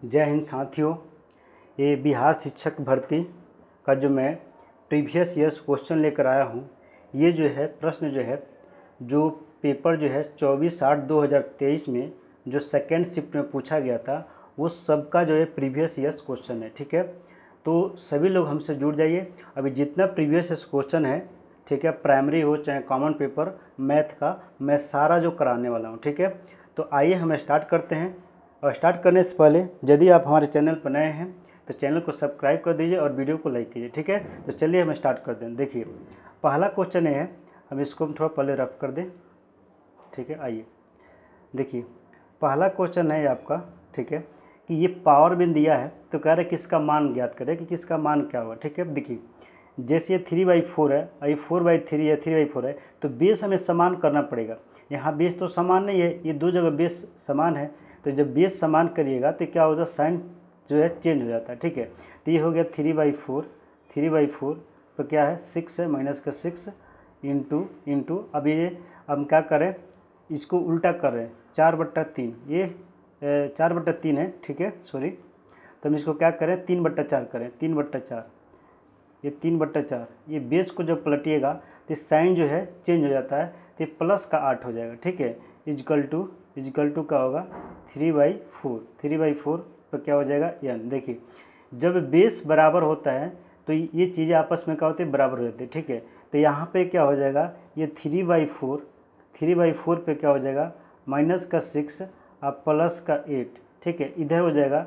जय हिंद साथियों। ये बिहार शिक्षक भर्ती का जो मैं प्रीवियस ईयर्स क्वेश्चन लेकर आया हूँ, ये जो है प्रश्न जो पेपर 24/8/2023 में जो सेकेंड शिफ्ट में पूछा गया था, वो सबका जो है प्रीवियस ईयर्स क्वेश्चन है। ठीक है, तो सभी लोग हमसे जुड़ जाइए। अभी जितना प्रीवियस ईयर्स क्वेश्चन है, ठीक है, प्राइमरी हो चाहे कॉमन पेपर मैथ का, मैं सारा जो कराने वाला हूँ। ठीक है, तो आइए हम स्टार्ट करते हैं। और स्टार्ट करने से पहले यदि आप हमारे चैनल पर नए हैं तो चैनल को सब्सक्राइब कर दीजिए और वीडियो को लाइक कीजिए। ठीक है, तो चलिए हम स्टार्ट कर दें। देखिए, पहला क्वेश्चन है, हम इसको थोड़ा पहले रफ कर दें। ठीक है, आइए देखिए, पहला क्वेश्चन है आपका, ठीक है, कि ये पावर बिन दिया है तो कह रहे किसका मान ज्ञात करें कि किसका मान क्या हुआ। ठीक है, देखिए जैसे ये 3/4 है और ये 4/3 है, 3/4 है, तो बेस हमें समान करना पड़ेगा। यहाँ बेस तो समान नहीं है, ये दो जगह बेस समान है, तो जब बेस समान करिएगा तो क्या होगा, साइन जो है चेंज हो जाता है। ठीक है, तो ये हो गया 3/4 तो क्या है 6 है, माइनस का 6 इंटू अब ये हम क्या करें, इसको उल्टा कर रहे हैं 4/3, ये 4/3 है। ठीक है, सॉरी, तो हम इसको क्या करें 3/4 करें, 3/4, ये 3/4, ये बेस को जब पलटिएगा तो साइन जो है चेंज हो जाता है, तो ये प्लस का 8 हो जाएगा। ठीक है, इजकल टू क्या होगा 3/4 तो क्या हो जाएगा n। देखिए जब बेस बराबर होता है तो ये चीज़ें आपस में क्या होती है, बराबर हो जाती है। ठीक है, तो यहाँ पे क्या हो जाएगा, ये 3/4 पे क्या हो जाएगा, माइनस का 6 और प्लस का 8। ठीक है, इधर हो जाएगा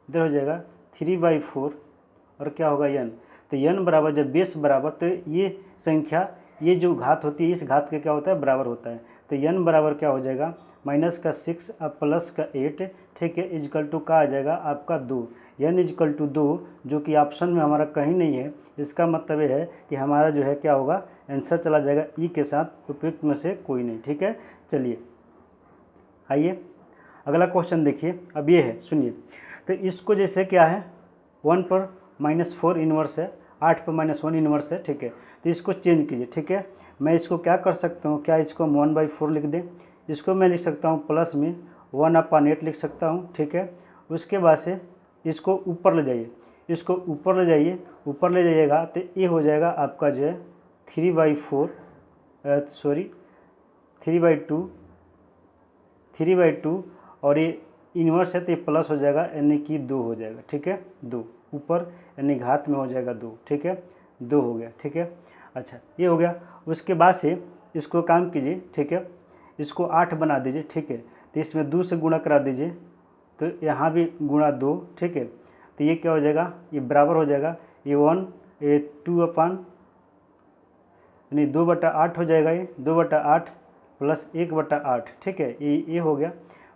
3/4 और क्या होगा n। तो n बराबर, जब बेस बराबर, तो ये संख्या, ये जो घात होती है इस घात के क्या होता है, बराबर होता है। तो n बराबर क्या हो जाएगा, माइनस का 6 और प्लस का 8। ठीक है, इजकल टू का आ जाएगा आपका 2, n इजकल टू 2, जो कि ऑप्शन में हमारा कहीं नहीं है। इसका मतलब ये है कि हमारा जो है क्या होगा, आंसर चला जाएगा ई के साथ, उपयुक्त में से कोई नहीं। ठीक है, चलिए आइए अगला क्वेश्चन देखिए। अब ये है, सुनिए, तो इसको जैसे क्या है 1 पर -4 इन्वर्स है, 8 पर -1 इन्वर्स है। ठीक है, तो इसको चेंज कीजिए। ठीक है, मैं इसको क्या कर सकता हूँ, क्या इसको हम 1/4 लिख दें, इसको मैं लिख सकता हूँ प्लस में 1/8 लिख सकता हूँ। ठीक है, उसके बाद से इसको ऊपर ले जाइए, इसको ऊपर ले जाइए, ऊपर ले जाइएगा तो ये हो जाएगा आपका जो है 3/2 और ये इन्वर्स है तो ये प्लस हो जाएगा, यानी कि 2 हो जाएगा। ठीक है, 2 ऊपर यानी घात में हो जाएगा 2। ठीक है, 2 हो गया। ठीक है, अच्छा ये हो गया। उसके बाद से इसको काम कीजिए। ठीक है, इसको 8 बना दीजिए। ठीक है, तो इसमें 2 से गुणा करा दीजिए, तो यहाँ भी गुणा 2। ठीक है, तो ये क्या हो जाएगा, ये बराबर हो जाएगा, ये 2 यानी 2/8 हो जाएगा, ये 2/8 प्लस 1/8। ठीक है, ये हो गया।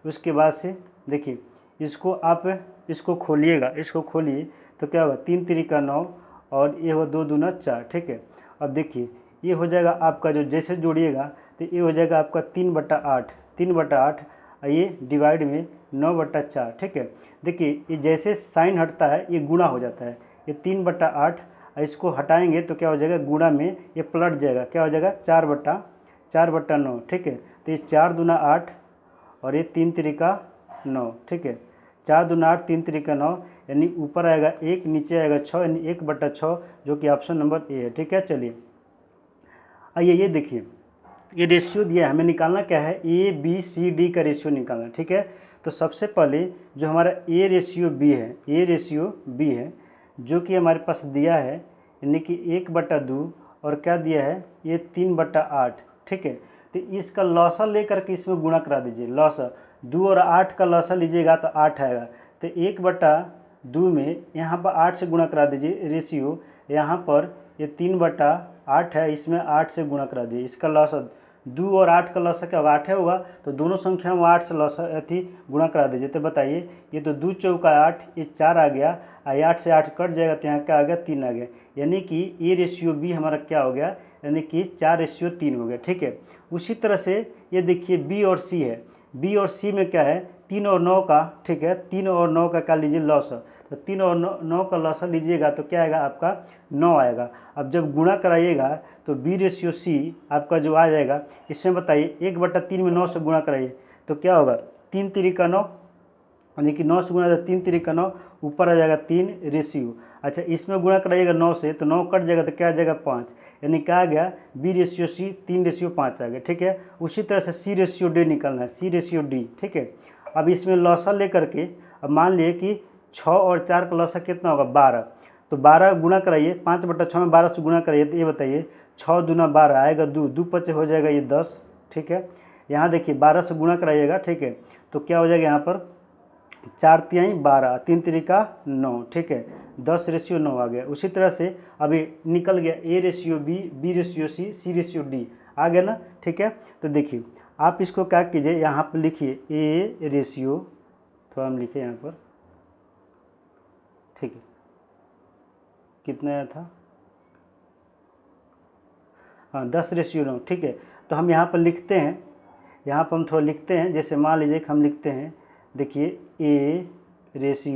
उसके बाद से देखिए, इसको आप इसको खोलिएगा, इसको खोलिए तो क्या होगा, 3 तिरिका 9 और ये हो 2 दूना 4। ठीक है, अब देखिए ये हो जाएगा आपका, जो जैसे जोड़िएगा तो ये हो जाएगा आपका 3/8 और ये डिवाइड में 9/4। ठीक है, देखिए ये जैसे साइन हटता है ये गुणा हो जाता है, ये 3/8 इसको हटाएंगे तो क्या हो जाएगा, गुणा में ये पलट जाएगा, क्या हो जाएगा 4/9। ठीक है, तो ये 4 दूना 8 और ये 3 तिरिका 9। ठीक है, 4 दूना 8, 3 तिरिका 9, यानी ऊपर आएगा 1, नीचे आएगा 6, यानी 1/6, जो कि ऑप्शन नंबर ए है। ठीक है, चलिए आइए ये देखिए, ये रेशियो दिया है, हमें निकालना क्या है, ABCD का रेशियो निकालना। ठीक है, तो सबसे पहले जो हमारा A रेशियो B है, जो कि हमारे पास दिया है, यानी कि 1/2 और क्या दिया है, ये 3/8। ठीक है, तो इसका लॉसा लेकर के इसमें गुणा करा दीजिए, लॉसा 2 और 8 का लॉसा लीजिएगा तो 8 आएगा, तो 1/2 में यहाँ पर 8 से गुणा करा दीजिए रेशियो, यहाँ पर ये 3/8 है, इसमें 8 से गुणा करा दीजिए, इसका लॉसा 2 और 8 का लॉसा क्या होगा, 8 होगा, तो दोनों संख्या में 8 से लॉसा गुणा करा दीजिए। तो बताइए, ये तो 2 चौका 8, ये 4 आ गया, 8 से 8 कट जाएगा तो यहाँ क्या आ गया, 3 आ गया, यानी कि A रेशियो B हमारा क्या हो गया, यानी कि 4:3 हो गया। ठीक है, उसी तरह से ये देखिए B और C है, B और C में क्या है, 3 और 9 का, ठीक है, 3 और 9 का क्या लीजिए, लॉसा, तो 3 और 9 का लॉसा लीजिएगा तो क्या आएगा आपका 9 आएगा। अब जब गुणा कराइएगा तो B रेशियो C आपका जो आ जाएगा, इसमें बताइए 1/3 में 9 से गुणा कराइए तो क्या होगा, 3 तिरिका 9, यानी कि 9 से गुणा 3 3 9, ऊपर आ जाएगा 3 रेशियो। अच्छा, इसमें गुणा कराइएगा 9 से तो 9 कट जाएगा तो क्या आ जाएगा 5, यानी क्या आ गया B/C 3/5 आ गया। ठीक है, उसी तरह से C/D निकालना है, C/D। ठीक है, अब इसमें लौसा लेकर के अब मान लिए कि 6 और 4 का लौसा कितना होगा 12, तो 12 गुणा कराइए, 5/6 में 12 से गुणा कराइए तो ये बताइए 6 दूना 12 आएगा 2, 2 5 हो जाएगा ये 10। ठीक है, यहाँ देखिए 12 से गुणा कराइएगा। ठीक है, तो क्या हो जाएगा यहाँ पर 4 तिहाई 12, 3 तिरिका 9। ठीक है, 10/9 आ गया। उसी तरह से अभी निकल गया A/B, B/C, C/D आ गया ना। ठीक है, तो देखिए आप इसको क्या कीजिए, यहाँ पर लिखिए A/, थोड़ा हम लिखे यहाँ पर। ठीक है, कितना आया था, हाँ 10/9। ठीक है, तो हम यहाँ पर लिखते हैं, यहाँ पर हम थोड़ा लिखते हैं, जैसे मान लीजिए कि हम लिखते हैं, देखिए A/C/D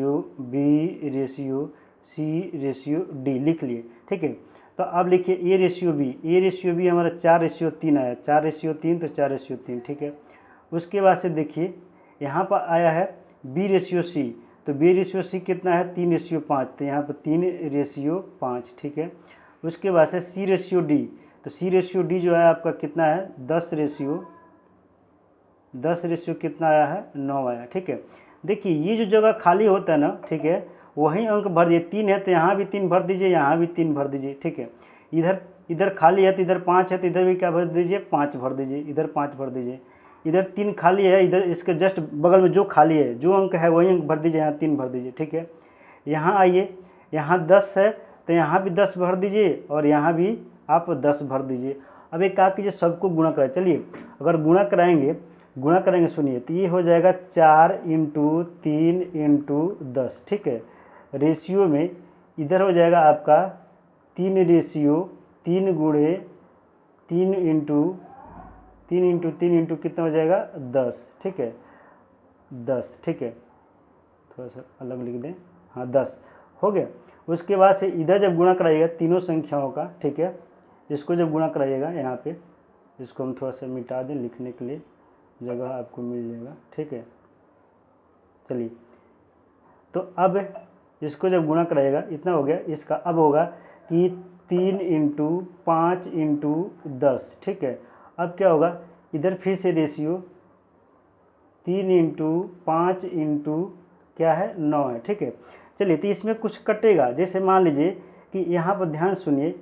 लिख लिए। ठीक है, तो अब लिखिए A/B हमारा 4/3 आया, 4/3 तो 4/3। ठीक है, उसके बाद से देखिए यहाँ पर आया है B/C, तो B/C कितना है 3/5, तो यहाँ पर 3/5। ठीक है, उसके बाद से C/D, तो C/D जो है आपका कितना है 10 कितना आया है 9 आया। ठीक है, देखिए ये जो जगह खाली होता है ना, ठीक है, वहीं अंक भर दीजिए। 3 है तो यहाँ भी 3 भर दीजिए, यहाँ भी 3 भर दीजिए। ठीक है, इधर खाली है तो इधर 5 है तो इधर भी क्या भर दीजिए 5 भर दीजिए, इधर 5 भर दीजिए। इधर 3 खाली है, इधर इसके जस्ट बगल में जो खाली है जो अंक है वही अंक भर दीजिए, यहाँ 3 भर दीजिए। ठीक है, यहाँ आइए, यहाँ 10 है तो यहाँ भी 10 भर दीजिए और यहाँ भी आप 10 भर दीजिए। अब एक क्या कीजिए, सबको गुणा कराए। चलिए अगर गुणा कराएंगे सुनिए, तो ये हो जाएगा 4 × 3 × 10। ठीक है, रेशियो में इधर हो जाएगा आपका 3 रेशियो 3 गुणे 3 × 3 × कितना हो जाएगा 10। ठीक है, 10। ठीक है, थोड़ा सा अलग लिख दें, हाँ 10 हो गया। उसके बाद से इधर जब गुणा कराइएगा तीनों संख्याओं का, ठीक है, इसको जब गुणा कराइएगा यहाँ पे, इसको हम थोड़ा सा मिटा दें, लिखने के लिए जगह आपको मिल जाएगा। ठीक है, चलिए तो अब इसको जब गुणा कराइएगा इतना हो गया, इसका अब होगा कि 3 × 5 × 10। ठीक है, अब क्या होगा, इधर फिर से रेशियो 3 × 5 × क्या है 9 है। ठीक है, चलिए तो इसमें कुछ कटेगा, जैसे मान लीजिए कि यहाँ पर ध्यान सुनिए,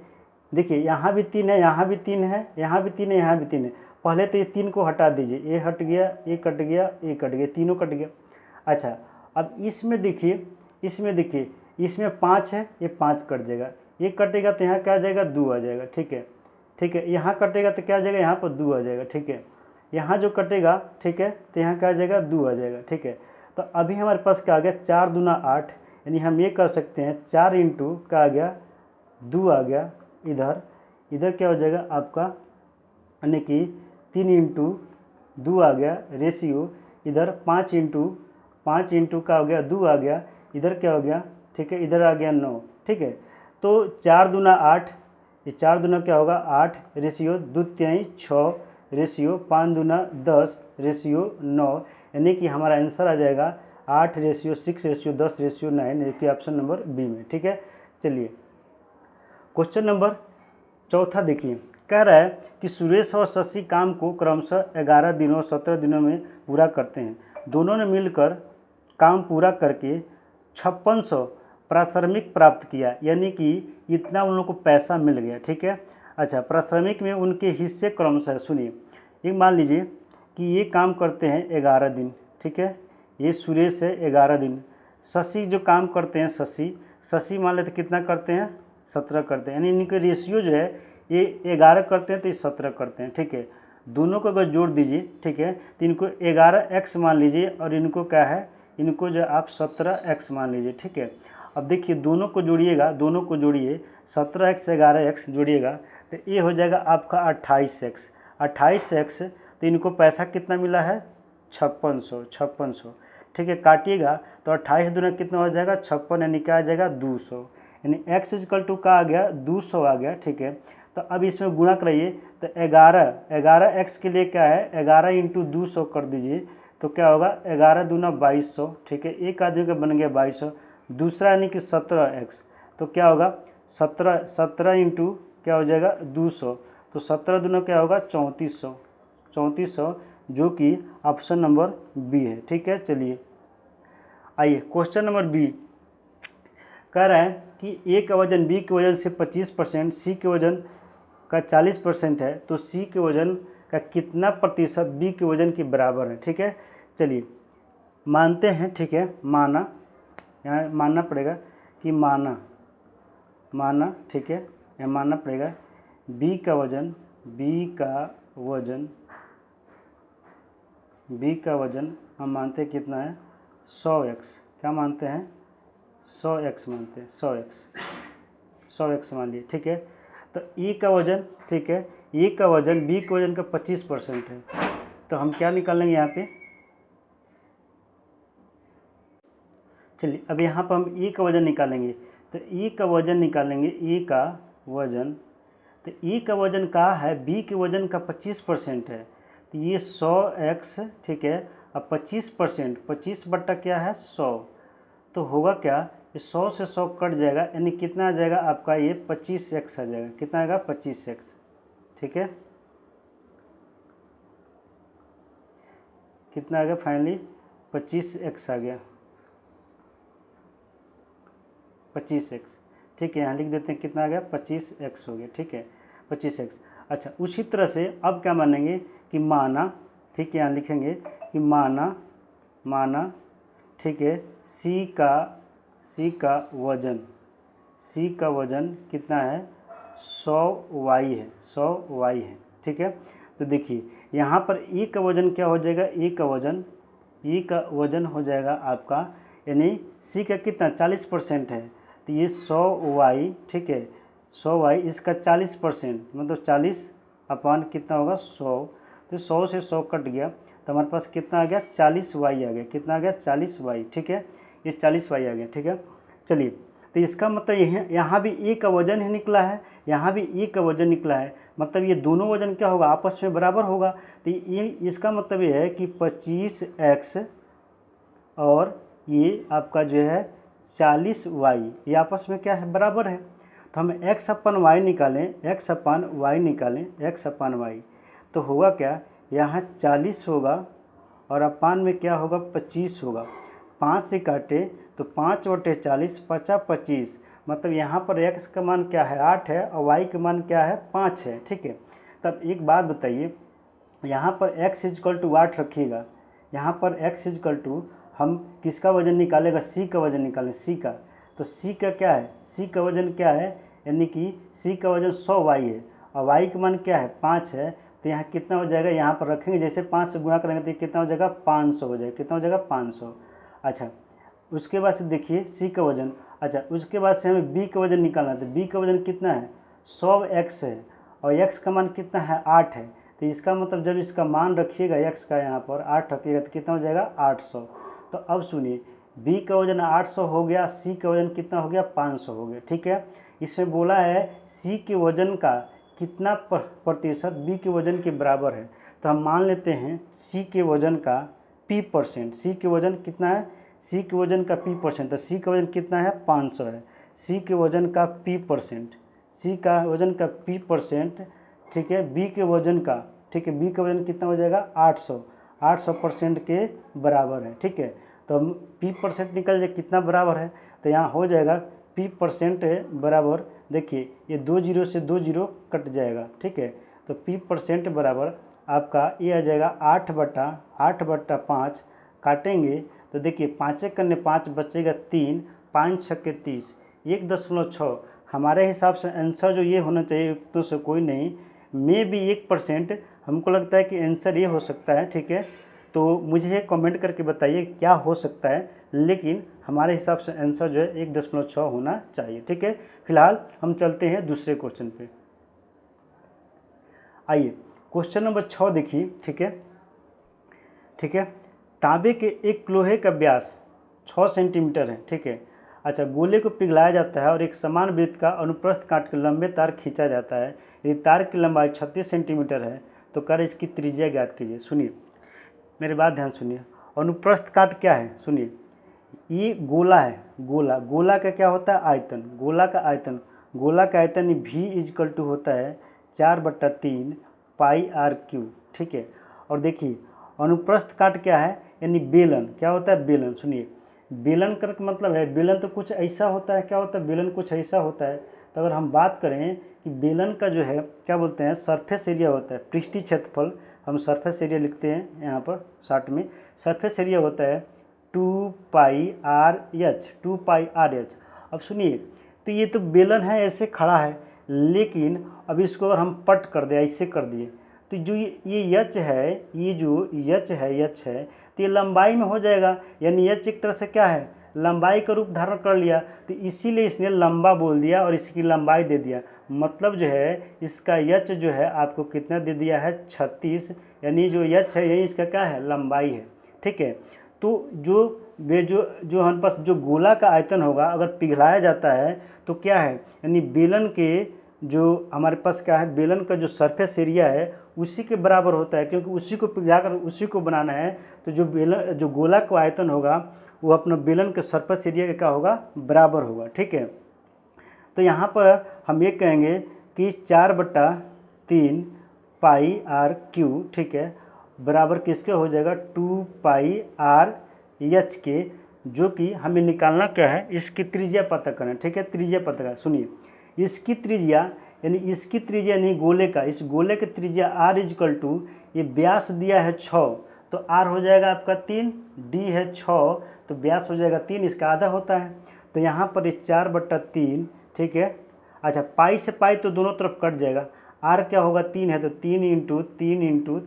देखिए यहाँ भी 3 है, यहाँ भी 3 है, यहाँ भी 3 है, यहाँ भी 3 है। पहले तो ये 3 को हटा दीजिए, ये हट गया, ये कट गया, ये कट गया, तीनों कट गया। अच्छा, अब इसमें देखिए, इसमें 5 है, ये 5 कट जाएगा, ये कटेगा तो यहाँ क्या आ जाएगा 2 आ जाएगा। ठीक है, यहाँ कटेगा तो क्या आ जाएगा, यहाँ पर 2 आ जाएगा। ठीक है, यहाँ जो कटेगा, ठीक है, तो यहाँ क्या आ जाएगा 2 आ जाएगा। ठीक है, तो अभी हमारे पास क्या आ गया 4 दूना 8, यानी हम ये कर सकते हैं 4 × क्या आ गया 2 आ गया। इधर क्या हो जाएगा आपका, यानी कि 3 × 2 आ गया रेशियो, इधर 5 × का हो गया 2 आ गया, इधर क्या हो गया, ठीक है, इधर आ गया 9। ठीक है, तो 4 दूना 8, ये 4 दूना क्या होगा 8 रेशियो 2 तिहाई 6 रेशियो 5 दूना 10 रेशियो 9, यानी कि हमारा आंसर आ जाएगा 8/6/10/9, यानी कि ऑप्शन नंबर बी में। ठीक है, चलिए क्वेश्चन नंबर चौथा देखिए, कह रहा है कि सुरेश और शशि काम को क्रमशः 11 दिनों 17 दिनों में पूरा करते हैं। दोनों ने मिलकर काम पूरा करके 5600 पारिश्रमिक प्राप्त किया, यानी कि इतना उन लोगों को पैसा मिल गया। ठीक है, अच्छा, पारिश्रमिक में उनके हिस्से क्रमशः सुनिए, एक मान लीजिए कि ये काम करते हैं 11 दिन। ठीक है, ये सुरेश है 11 दिन, शशि जो काम करते हैं शशि मान लेते कितना करते हैं 17 करते हैं, यानी इनके रेशियो जो है ये 11 करते हैं तो ये 17 करते हैं। ठीक है, दोनों को अगर जोड़ दीजिए, ठीक है, तो इनको 11x मान लीजिए और इनको क्या है, इनको जो आप 17x मान लीजिए। ठीक है, अब देखिए दोनों को जोड़िए 17x 11x जोड़िएगा तो ये हो जाएगा आपका 28x। तो इनको पैसा कितना मिला है 5600। ठीक है, काटिएगा तो 28 दूना कितना हो जाएगा 56, यानी क्या आ जाएगा 200, यानी x = का आ गया 200 आ गया। ठीक है, तो अब इसमें गुणा कराइए तो 11x के लिए क्या है 11 × 200 कर दीजिए, तो क्या होगा 11 दूना 2200, ठीक है, एक आदमी का बन गया 2200, दूसरा यानी कि 17x, तो क्या होगा 17 इंटू क्या हो जाएगा 200, तो 17 दूना क्या होगा 3400, जो कि ऑप्शन नंबर बी है, ठीक है। चलिए आइए क्वेश्चन नंबर बी कह रहा है कि ए का वजन बी के वजन से 25%, सी के वजन का 40% है, तो सी के वजन का कितना प्रतिशत बी के वजन के बराबर है, ठीक है। चलिए मानते हैं, ठीक है, माना, यहाँ मानना पड़ेगा कि माना, ठीक है, यहाँ मानना पड़ेगा बी का वजन हम मानते हैं कितना है 100x, क्या मानते हैं 100x मानते हैं, 100x मान लिए, ठीक है। तो ई का वजन, ठीक है, ई का वजन बी के वजन का 25% है, तो हम क्या निकालेंगे यहाँ पे, चलिए अब यहाँ पर हम ई का वजन निकालेंगे, तो ई का वजन निकालेंगे, ई का वजन, तो ई का वजन का है बी के वजन का 25% है, तो ये 100x, ठीक है, अब 25%, 25 बट्टा क्या है 100, तो होगा क्या, ये 100 से 100 कट जाएगा, यानी कितना आ जाएगा आपका ये 25x आ जाएगा, कितना आएगा 25x, ठीक है, कितना आ गया फाइनली 25x आ गया, 25x, ठीक है, यहाँ लिख देते हैं कितना आ गया 25x हो गया, ठीक है 25x। अच्छा उसी तरह से अब क्या मानेंगे कि माना, ठीक है, यहाँ लिखेंगे कि माना, ठीक है, सी का वजन कितना है 100y है, 100y है, ठीक है। तो देखिए यहाँ पर ई का वजन क्या हो जाएगा, ई का वजन हो जाएगा आपका, यानी सी का कितना 40% है, तो ये 100y, ठीक है, 100y इसका 40%, मतलब 40 अपान कितना होगा 100, तो 100 से 100 कट गया, तो हमारे पास कितना आ गया 40y आ गया, कितना आ गया 40y, ठीक है, ये 40y आ गया, ठीक है। चलिए तो इसका मतलब यहाँ भी ए का वजन ही निकला है, यहाँ भी ए का वजन निकला है, मतलब ये दोनों वजन क्या होगा आपस में बराबर होगा, तो ये इसका मतलब ये है कि 25x और ये आपका जो है 40y, ये आपस में क्या है बराबर है, तो हम x अपन y निकालें, तो होगा क्या, यहाँ 40 होगा और अपान में क्या होगा 25 होगा, 5 से काटे तो 5/40 50 25, मतलब यहाँ पर x का मान क्या है 8 है और y का मान क्या है 5 है, ठीक है। तब एक बात बताइए, यहाँ पर x = 8 रखिएगा, यहाँ पर x = हम किसका वजन निकालेगा, c का वजन निकालें, c का, तो c का क्या है, c का वजन क्या है, यानी कि c का वजन 100y है और y का मान क्या है 5 है, तो यहाँ कितना हो जाएगा, यहाँ पर रखेंगे जैसे 5 से गुणा करेंगे तो कितना हो जाएगा 500 हो जाएगा, कितना हो जाएगा 500। अच्छा उसके बाद से देखिए c का वजन, अच्छा उसके बाद से हमें b का वजन निकालना है, तो b का वजन कितना है 100x है और x का मान कितना है 8 है, तो इसका मतलब जब इसका मान रखिएगा x का यहाँ पर 8 रखिएगा तो कितना हो जाएगा 800। तो अब सुनिए b का वजन 800 हो गया, c का वजन कितना हो गया 500 हो गया, ठीक है। इसमें बोला है c के वजन का कितना प्रतिशत b के वजन के बराबर है, तो हम मान लेते हैं c के वजन का p%, c के वजन कितना है, c के वजन का p%, तो c का वजन कितना है 500 है, c के वजन का p%, c का वजन का p%, ठीक है, b के वजन का, ठीक है, b का वजन कितना हो जाएगा 800% के बराबर है, ठीक है। तो हम p% निकल जाए कितना बराबर है, तो यहाँ हो जाएगा p% बराबर, देखिए ये 2 0 से 2 0 कट जाएगा, ठीक है, तो p% बराबर आपका ये आ जाएगा 8/5, काटेंगे तो देखिए 5 करने 5 बचेगा 3, 5 छक्के 30, 1.6, हमारे हिसाब से आंसर जो ये होना चाहिए तो से कोई नहीं, में भी 1%, हमको लगता है कि आंसर ये हो सकता है, ठीक है। तो मुझे कमेंट करके बताइए क्या हो सकता है, लेकिन हमारे हिसाब से आंसर जो है 1.6 होना चाहिए, ठीक है। फिलहाल हम चलते हैं दूसरे क्वेश्चन पे। आइए क्वेश्चन नंबर 6 देखिए, ठीक है। तांबे के एक लोहे का व्यास 6 सेंटीमीटर है, ठीक है। अच्छा गोले को पिघलाया जाता है और एक समान वृत्त का अनुप्रस्थ काट कर लंबे तार खींचा जाता है, यदि तार की लंबाई 36 सेंटीमीटर है तो कर इसकी त्रिज्या ज्ञात कीजिए। सुनिए मेरी बात ध्यान सुनिए। अनुप्रस्थ काट क्या है सुनिए, ये गोला है, गोला, गोला का क्या होता है आयतन, गोला का आयतन, गोला का आयतन v इजकल टू होता है 4/3 पाई आर क्यू, ठीक है। और देखिए अनुप्रस्थ काट क्या है, यानी बेलन, क्या होता है बेलन, सुनिए बेलन का मतलब है, बेलन तो कुछ ऐसा होता है, क्या होता है बेलन कुछ ऐसा होता है। तो अगर हम बात करें कि बेलन का जो है क्या बोलते हैं सरफेस एरिया होता है, पृष्ठीय क्षेत्रफल, हम सरफेस एरिया लिखते हैं यहाँ पर शॉर्ट में, सरफेस एरिया होता है 2 पाई आर एच, 2 पाई आर एच। अब सुनिए, तो ये तो बेलन है ऐसे खड़ा है, लेकिन अब इसको अगर हम पट कर दे, ऐसे कर दिए, तो जो ये यच है, ये जो यच है तो ये लंबाई में हो जाएगा, यानी यच एक तरह से क्या है लंबाई का रूप धारण कर लिया, तो इसीलिए इसने लंबा बोल दिया और इसकी लंबाई दे दिया। मतलब जो है इसका यच जो है आपको कितना दे दिया है 36, यानी जो यच है यही इसका क्या है लंबाई है, ठीक है। तो जो वे जो हमारे पास जो गोला का आयतन होगा अगर पिघलाया जाता है तो क्या है, यानी बेलन के जो हमारे पास क्या है बेलन का जो सरफेस एरिया है उसी के बराबर होता है, क्योंकि उसी को पिघलाकर उसी को बनाना है। तो जो बेलन जो गोला का आयतन होगा वो अपना बेलन के सरफेस एरिया का क्या होगा बराबर होगा, ठीक है। तो यहाँ पर हम ये कहेंगे कि 4/3 पाई आर क्यू, ठीक है, बराबर किसके हो जाएगा 2 पाई आर एच के, जो कि हमें निकालना क्या है इसकी त्रिज्या पता करना, ठीक है, त्रिज्या पता करना। सुनिए इसकी त्रिज्या यानी इसकी त्रिज्या नहीं गोले का, इस गोले की त्रिज्या r इजकल टू ये व्यास दिया है 6, तो r हो जाएगा आपका 3, d है 6, तो व्यास हो जाएगा 3, इसका आधा होता है। तो यहाँ पर 4/3, ठीक है। अच्छा पाई से पाई तो दोनों तरफ कट जाएगा, r क्या होगा 3 है तो 3 इंटू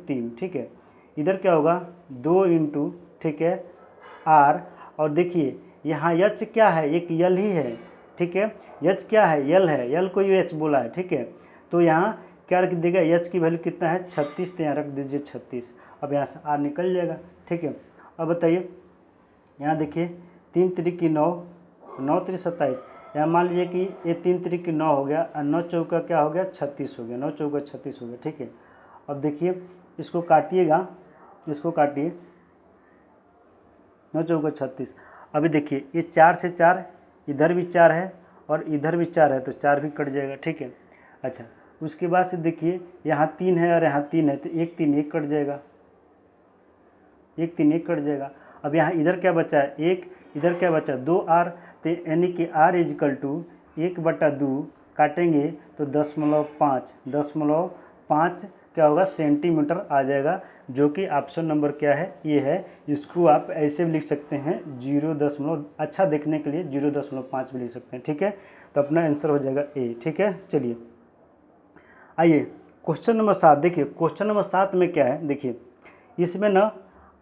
3, ठीक है। इधर क्या होगा 2 इंटू, ठीक है, r, और देखिए यहाँ यच क्या है एक यल ही है, ठीक है, यच क्या है यल है, यल को यच बोला है, ठीक है। तो यहाँ क्या रख देगा यच की वैल्यू कितना है 36, तो यहाँ रख दीजिए 36। अब यहाँ से r निकल जाएगा, ठीक है। अब बताइए यहाँ देखिए 3 त्रिक 9, 9 त्रिक 27, यहाँ मान लीजिए कि ये 3 त्रिक 9 हो गया और 9 चौका क्या हो गया 36 हो गया, 9 चौका 36 हो गया, ठीक है। अब देखिए इसको काटिएगा, इसको काटिए 9 चौका 36। अभी देखिए ये 4 से 4, इधर भी 4 है और इधर भी 4 है, तो 4 भी कट जाएगा, ठीक है। अच्छा उसके बाद से देखिए यहाँ 3 है और यहाँ 3 है, तो 1 3 1 कट जाएगा, 1 3 1 कट जाएगा। अब यहाँ इधर क्या बचा है 1, इधर क्या बचा 2r, तो यानी कि r इजकल टू 1/2 काटेंगे तो 0.5 क्या होगा सेंटीमीटर आ जाएगा, जो कि ऑप्शन नंबर क्या है ये है। इसको आप ऐसे भी लिख सकते हैं 0. अच्छा देखने के लिए 0.5 भी लिख सकते हैं, ठीक है। तो अपना आंसर हो जाएगा ए, ठीक है। चलिए आइए क्वेश्चन नंबर 7 देखिए, क्वेश्चन नंबर 7 में क्या है देखिए, इसमें ना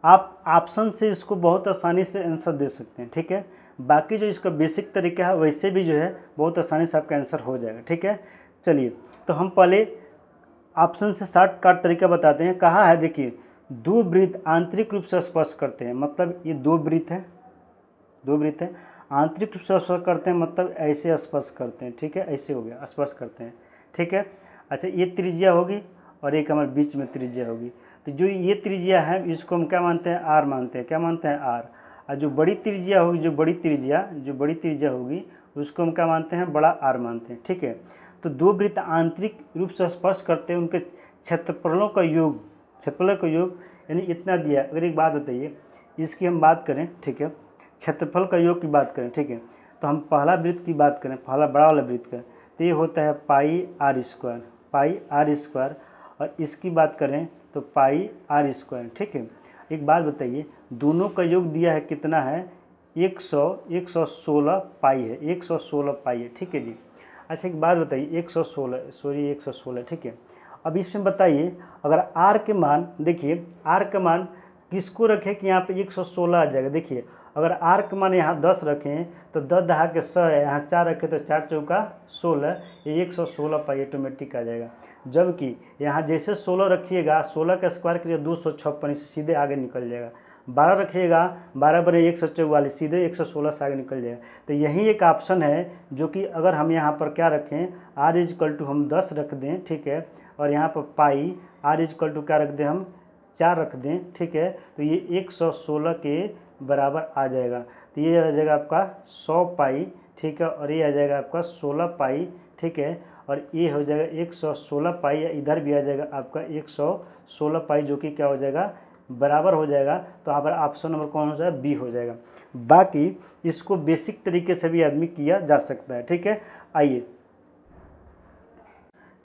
आप ऑप्शन से इसको बहुत आसानी से आंसर दे सकते हैं, ठीक है। बाकी जो इसका बेसिक तरीका है वैसे भी जो है बहुत आसानी से आपका आंसर हो जाएगा, ठीक है। चलिए तो हम पहले ऑप्शन से शॉर्टकट तरीका बताते हैं। कहा है देखिए दो वृत्त आंतरिक रूप से स्पर्श करते हैं, मतलब ये दो वृत्त है, दो वृत्त है आंतरिक रूप से स्पर्श करते हैं, मतलब ऐसे स्पर्श करते हैं, ठीक है, ऐसे हो गया स्पर्श करते हैं, ठीक है। अच्छा ये त्रिज्या होगी और एक हमारे बीच में त्रिज्या होगी, तो जो ये त्रिज्या है इसको हम क्या मानते हैं आर मानते हैं, क्या मानते हैं आर। और जो बड़ी त्रिज्या होगी, जो बड़ी त्रिज्या होगी उसको हम क्या मानते हैं बड़ा आर मानते हैं, ठीक है। तो दो वृत्त आंतरिक रूप से स्पर्श करते हैं, उनके क्षेत्रफलों का योग, क्षेत्रफलों का योग यानी इतना दिया। अगर एक बात बताइए इसकी हम बात करें, ठीक है, क्षेत्रफल का योग की बात करें, ठीक है, तो हम पहला वृत्त की बात करें, पहला बड़ा वाला वृत्त का, तो ये होता है पाई आर स्क्वायर, और इसकी बात करें तो पाई आर स्क्वायर, ठीक है। एक बात बताइए दोनों का योग दिया है कितना है 116 पाई है, 116 पाई है, ठीक है जी। अच्छा एक बात बताइए 116, ठीक है। अब इसमें बताइए अगर r के मान, देखिए r का मान किसको रखें कि यहाँ पे 116 आ जाएगा। देखिए अगर r का मान यहाँ 10 रखें तो 10 दहा के 100 है, यहाँ 4 रखें तो 4 चौका 16, ये 116 पाई ऑटोमेटिक आ जाएगा। जबकि यहाँ जैसे 16 रखिएगा, 16 का स्क्वायर करिए 256, सीधे आगे निकल जाएगा। 12 रखिएगा, 12 बने 144, सीधे 116 से आगे निकल जाएगा। तो यही एक ऑप्शन है जो कि अगर हम यहाँ पर क्या रखें r इजकल टू हम 10 रख दें, ठीक है, और यहाँ पर पाई r इजकल टू क्या रख दें हम 4 रख दें, ठीक है, तो ये 116 के बराबर आ जाएगा। तो ये आ जाएगा आपका 100 पाई, ठीक है, और ये आ जाएगा आपका 16 पाई, ठीक है, और ये हो जाएगा 116 पाई, या इधर भी आ जाएगा आपका 116 पाई, जो कि क्या हो जाएगा, बराबर हो जाएगा। तो यहाँ पर ऑप्शन नंबर कौन हो जाएगा, बी हो जाएगा। बाकी इसको बेसिक तरीके से भी आदमी किया जा सकता है, ठीक है। आइए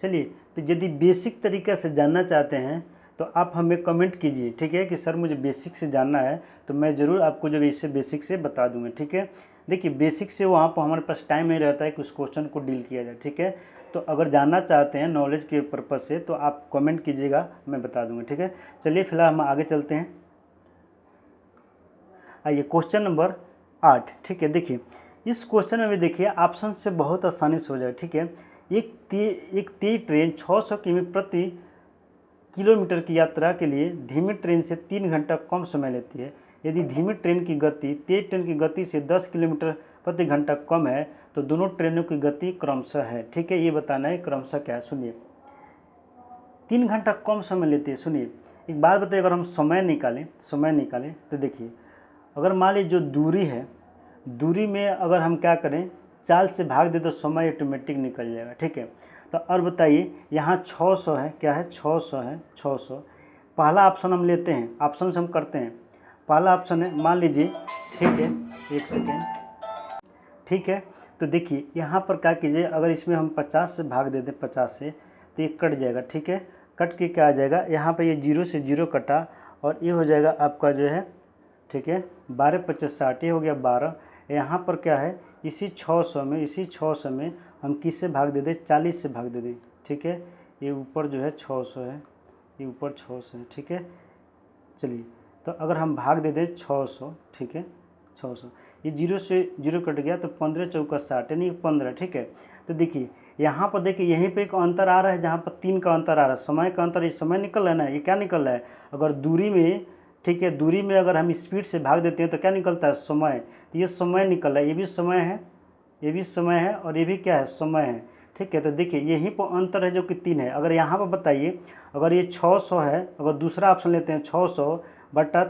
चलिए, तो यदि बेसिक तरीके से जानना चाहते हैं तो आप हमें कमेंट कीजिए, ठीक है, कि सर मुझे बेसिक से जानना है, तो मैं ज़रूर आपको जो इससे बेसिक से बता दूंगा, ठीक है। देखिए बेसिक से वहाँ पर हमारे पास टाइम नहीं रहता है कि उस क्वेश्चन को डील किया जाए, ठीक है। तो अगर जानना चाहते हैं नॉलेज के पर्पज़ से तो आप कमेंट कीजिएगा, मैं बता दूंगा, ठीक है। चलिए फिलहाल हम आगे चलते हैं। आइए क्वेश्चन नंबर 8, ठीक है। देखिए इस क्वेश्चन में भी देखिए ऑप्शन से बहुत आसानी से हो जाएगा, ठीक है। एक तेज ट्रेन 600 किमी प्रति किलोमीटर की यात्रा के लिए धीमी ट्रेन से 3 घंटा कम समय लेती है। यदि धीमी ट्रेन की गति तेज ट्रेन की गति से 10 किलोमीटर प्रति घंटा कम है तो दोनों ट्रेनों की गति क्रमशः है, ठीक है। ये बताना है क्रमशः क्या है। सुनिए, 3 घंटा कम समय लेती है। सुनिए एक बात बताइए, अगर हम समय निकालें तो देखिए, अगर मान लीजिए जो दूरी है, दूरी में अगर हम क्या करें, 4 से भाग दे तो समय ऑटोमेटिक निकल जाएगा, ठीक है। तो और बताइए यहाँ 600 है, क्या है, 600 है, 600। पहला ऑप्शन हम लेते हैं, ऑप्शन से हम करते हैं। पहला ऑप्शन है, मान लीजिए, ठीक है, एक सेकेंड, ठीक है। तो देखिए यहाँ पर क्या कीजिए, अगर इसमें हम 50 से भाग दे दें, 50 से, तो ये कट जाएगा, ठीक है। कट के क्या आ जाएगा, यहाँ पर ये 0 से 0 कटा और ये हो जाएगा आपका जो है, ठीक है, 12 25 60, ये हो गया 12। यहाँ पर क्या है, इसी 600 में हम किससे भाग दे दें, 40 से भाग दे दें, ठीक है। ये ऊपर जो है 600 है, ये ऊपर 600 है, ठीक है। चलिए तो अगर हम भाग दे दें 600, ठीक है, 600, ये 0 से 0 कट गया तो 15 चौका 60 यानी 15, ठीक है। तो देखिए यहाँ पर देखिए यहीं पे एक अंतर आ रहा है, जहाँ पर 3 का अंतर आ रहा है, समय का अंतर, ये समय निकल रहा है ना, ये क्या निकल रहा है, अगर दूरी में, ठीक है, दूरी में अगर हम स्पीड से भाग देते हैं तो क्या निकलता है, समय। तो ये समय निकल रहा है, ये भी समय है, ये भी समय है, और ये भी क्या है, समय है, ठीक है। तो देखिए यहीं पर अंतर है जो कि 3 है। अगर यहाँ पर बताइए, अगर ये 600 है, अगर दूसरा ऑप्शन लेते हैं 600 बटा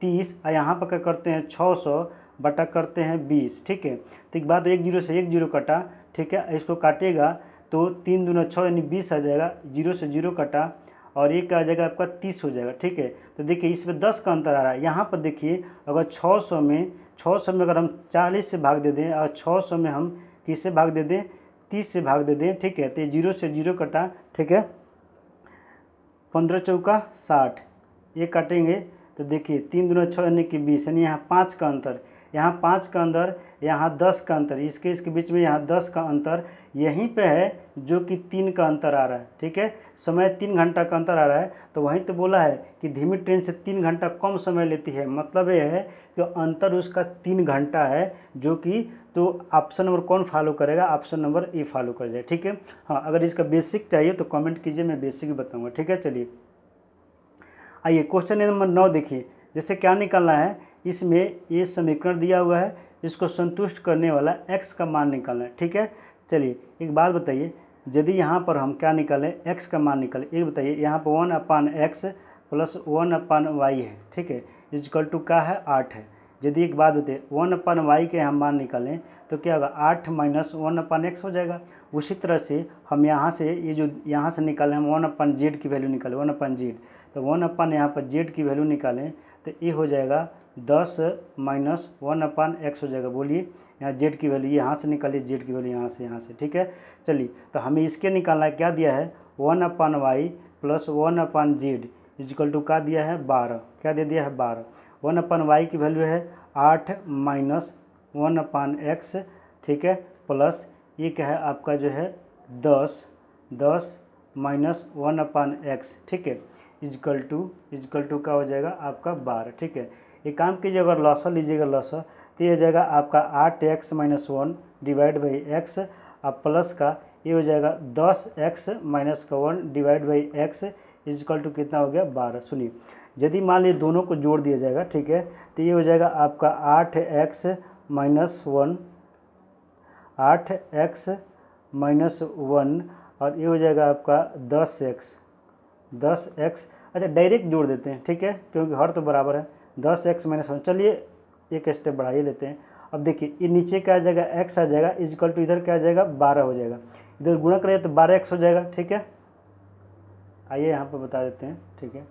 30, और यहाँ पर क्या करते हैं 600 बटा करते हैं 20, ठीक है। तो एक बात, 1 0 से 1 0 कटा, ठीक है, इसको काटेगा तो 3 दूना 6 यानी 20 आ जाएगा, 0 से 0 कटा और ये क्या आ जाएगा आपका 30 हो जाएगा, ठीक है। तो देखिए इसमें 10 का अंतर आ रहा है। यहाँ पर देखिए अगर 600 में अगर हम 40 से भाग दे दें और 600 में हम किससे भाग दे दें, 30 से भाग दे दें, ठीक है। तो 0 से 0 कटा, ठीक है, 15 चौका 60, ये काटेंगे तो देखिए 3 दूना 6 यानी कि 20, यानी यहाँ 5 का अंतर, यहाँ 5 का अंतर, यहाँ 10 का अंतर, इसके बीच में यहाँ 10 का अंतर यहीं पे है जो कि 3 का अंतर आ रहा है, ठीक है। समय 3 घंटा का अंतर आ रहा है, तो वहीं तो बोला है कि धीमी ट्रेन से 3 घंटा कम समय लेती है, मतलब ये है कि अंतर उसका 3 घंटा है, जो कि तो ऑप्शन नंबर कौन फॉलो करेगा, ऑप्शन नंबर ए फॉलो कर जाए, ठीक है। हाँ अगर इसका बेसिक चाहिए तो कमेंट कीजिए, मैं बेसिक बताऊँगा, ठीक है। चलिए आइए क्वेश्चन नंबर 9 देखिए, जैसे क्या निकालना है, इसमें ये समीकरण दिया हुआ है, इसको संतुष्ट करने वाला x का मान निकालना है, ठीक है। चलिए एक बात बताइए, यदि यहाँ पर हम क्या निकालें, x का मान निकालें, ये बताइए, यहाँ पर 1/x प्लस 1/y है, ठीक है, इक्वल टू क्या है, 8 है। यदि एक बात बताइए 1/y के हम मान निकालें तो क्या होगा, 8 माइनस 1/x हो जाएगा। उसी तरह से हम यहाँ से ये जो यहाँ से निकालें, हम 1/z की वैल्यू निकालें, 1/z, तो 1/ यहाँ पर z की वैल्यू निकालें तो ये हो जाएगा 10 माइनस 1/x हो जाएगा। बोलिए यहाँ z की वैल्यू यहाँ से निकालिए, z की वैल्यू यहाँ से, ठीक है। चलिए तो हमें इसके निकालना है, क्या दिया है, 1/y plus 1/z equal to क्या दिया है, 12, क्या दे दिया है, 12। 1/y की वैल्यू है 8 माइनस 1/x, ठीक है, प्लस ये क्या है आपका जो है 10 माइनस 1/x, ठीक है, इक्वल टू क्या हो जाएगा आपका 12, ठीक है। एक काम कीजिए, अगर लॉसा लीजिएगा, लॉसा तो ये हो जाएगा आपका 8x minus 1 divide by x, अब प्लस का ये हो जाएगा 10x माइनस का 1 divide by x equal to कितना हो गया, 12। सुनिए यदि मान लीजिए दोनों को जोड़ दिया जाएगा, ठीक है, तो ये हो जाएगा आपका 8x माइनस 1 और ये हो जाएगा आपका 10x अच्छा डायरेक्ट जोड़ देते हैं, ठीक है, क्योंकि हर तो बराबर है 10x माइनस 1। चलिए एक स्टेप बढ़ाइए लेते हैं। अब देखिए ये नीचे क्या आ जाएगा, x आ जाएगा इक्वल टू इधर क्या आ जाएगा 12 हो जाएगा, इधर गुणा करें तो 12x हो जाएगा, ठीक है। आइए यहाँ पर बता देते हैं, ठीक है।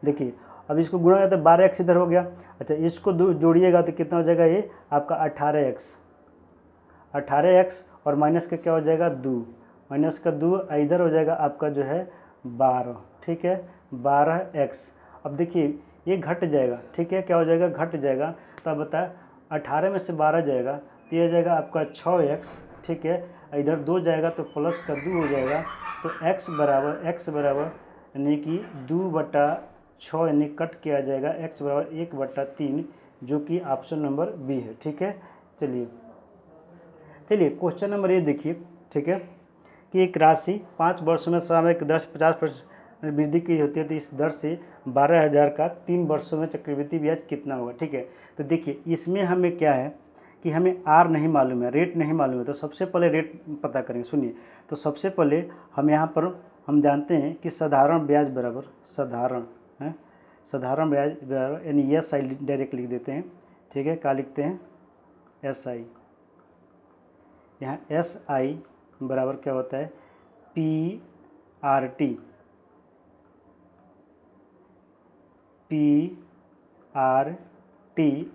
देखिए अब इसको गुणा करें तो 12x इधर हो गया। अच्छा इसको जोड़िएगा तो कितना हो जाएगा, ये आपका 18x और माइनस का क्या हो जाएगा 2, माइनस का 2 इधर हो जाएगा आपका जो है 12, ठीक है 12x। अब देखिए ये घट जाएगा, ठीक है, क्या हो जाएगा घट जाएगा। तो अब बताए 18 में से 12 जाएगा तो ये जाएगा आपका 6x, ठीक है, इधर 2 जाएगा तो प्लस का 2 हो जाएगा। तो x बराबर यानी कि 2/6 यानी कट किया जाएगा, x बराबर 1/3, जो कि ऑप्शन नंबर बी है, ठीक है। चलिए क्वेश्चन नंबर ये देखिए, ठीक है, कि एक राशि 5 वर्षों में सामयिक दर 50% वृद्धि की होती है, तो इस दर से 12,000 का 3 वर्षों में चक्रवृद्धि ब्याज कितना होगा, ठीक है। तो देखिए इसमें हमें क्या है कि हमें आर नहीं मालूम है, रेट नहीं मालूम है, तो सबसे पहले रेट पता करेंगे। सुनिए, तो सबसे पहले हम यहाँ पर हम जानते हैं कि साधारण ब्याज बराबर साधारण ब्याज बराबर यानी एस आई डायरेक्ट लिख देते हैं, ठीक है। क्या लिखते हैं एस आई, यहाँ एस आई बराबर क्या होता है पी आर टी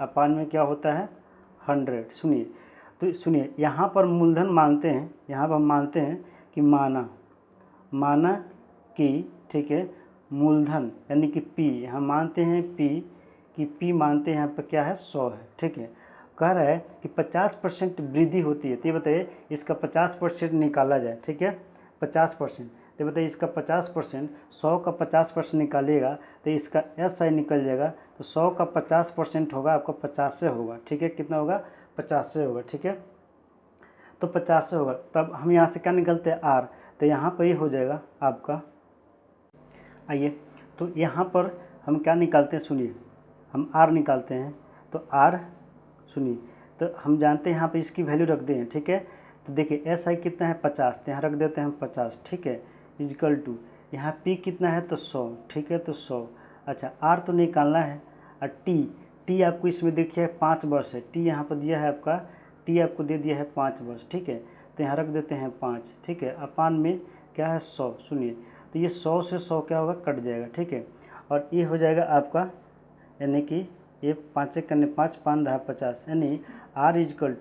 अपान में क्या होता है 100। सुनिए, तो सुनिए यहाँ पर मूलधन मानते हैं, यहाँ पर हम मानते हैं कि माना कि, ठीक है, मूलधन यानी कि P यहाँ मानते हैं P मानते हैं यहाँ पर क्या है 100 है, ठीक है। कह रहा है कि 50% वृद्धि होती है, तो ये बताइए इसका 50% निकाला जाए, ठीक है 50%। तो बताइए इसका 50%, 100 का 50% निकालिएगा तो इसका एस आई निकल जाएगा। तो 100 का 50% होगा आपका 50 से होगा, ठीक है, कितना होगा 50 से होगा, ठीक है। तो 50 से होगा, तब हम यहाँ से क्या निकलते हैं आर, तो यहाँ पर ही हो जाएगा आपका। आइए तो यहाँ पर हम क्या निकालते हैं, सुनिए हम आर निकालते हैं। तो आर सुनिए, तो हम जानते हैं यहाँ पे इसकी वैल्यू रख दें, ठीक है। तो देखिए एस आई कितना है 50, तो यहाँ रख देते हैं हम 50, ठीक है, इक्वल टू यहाँ पी कितना है तो 100, ठीक है, तो 100। अच्छा आर तो निकालना है, और टी आपको इसमें देखिए 5 वर्ष है, टी यहाँ पर दिया है आपका, टी आपको दे दिया है 5 वर्ष, ठीक है। तो यहाँ रख देते हैं 5, ठीक है, अपान में क्या है 100। सुनिए तो ये 100 से 100 क्या होगा कट जाएगा, ठीक है, और ये हो जाएगा आपका यानी कि ये 5 करने 5 5 10 50, यानी आर इजकल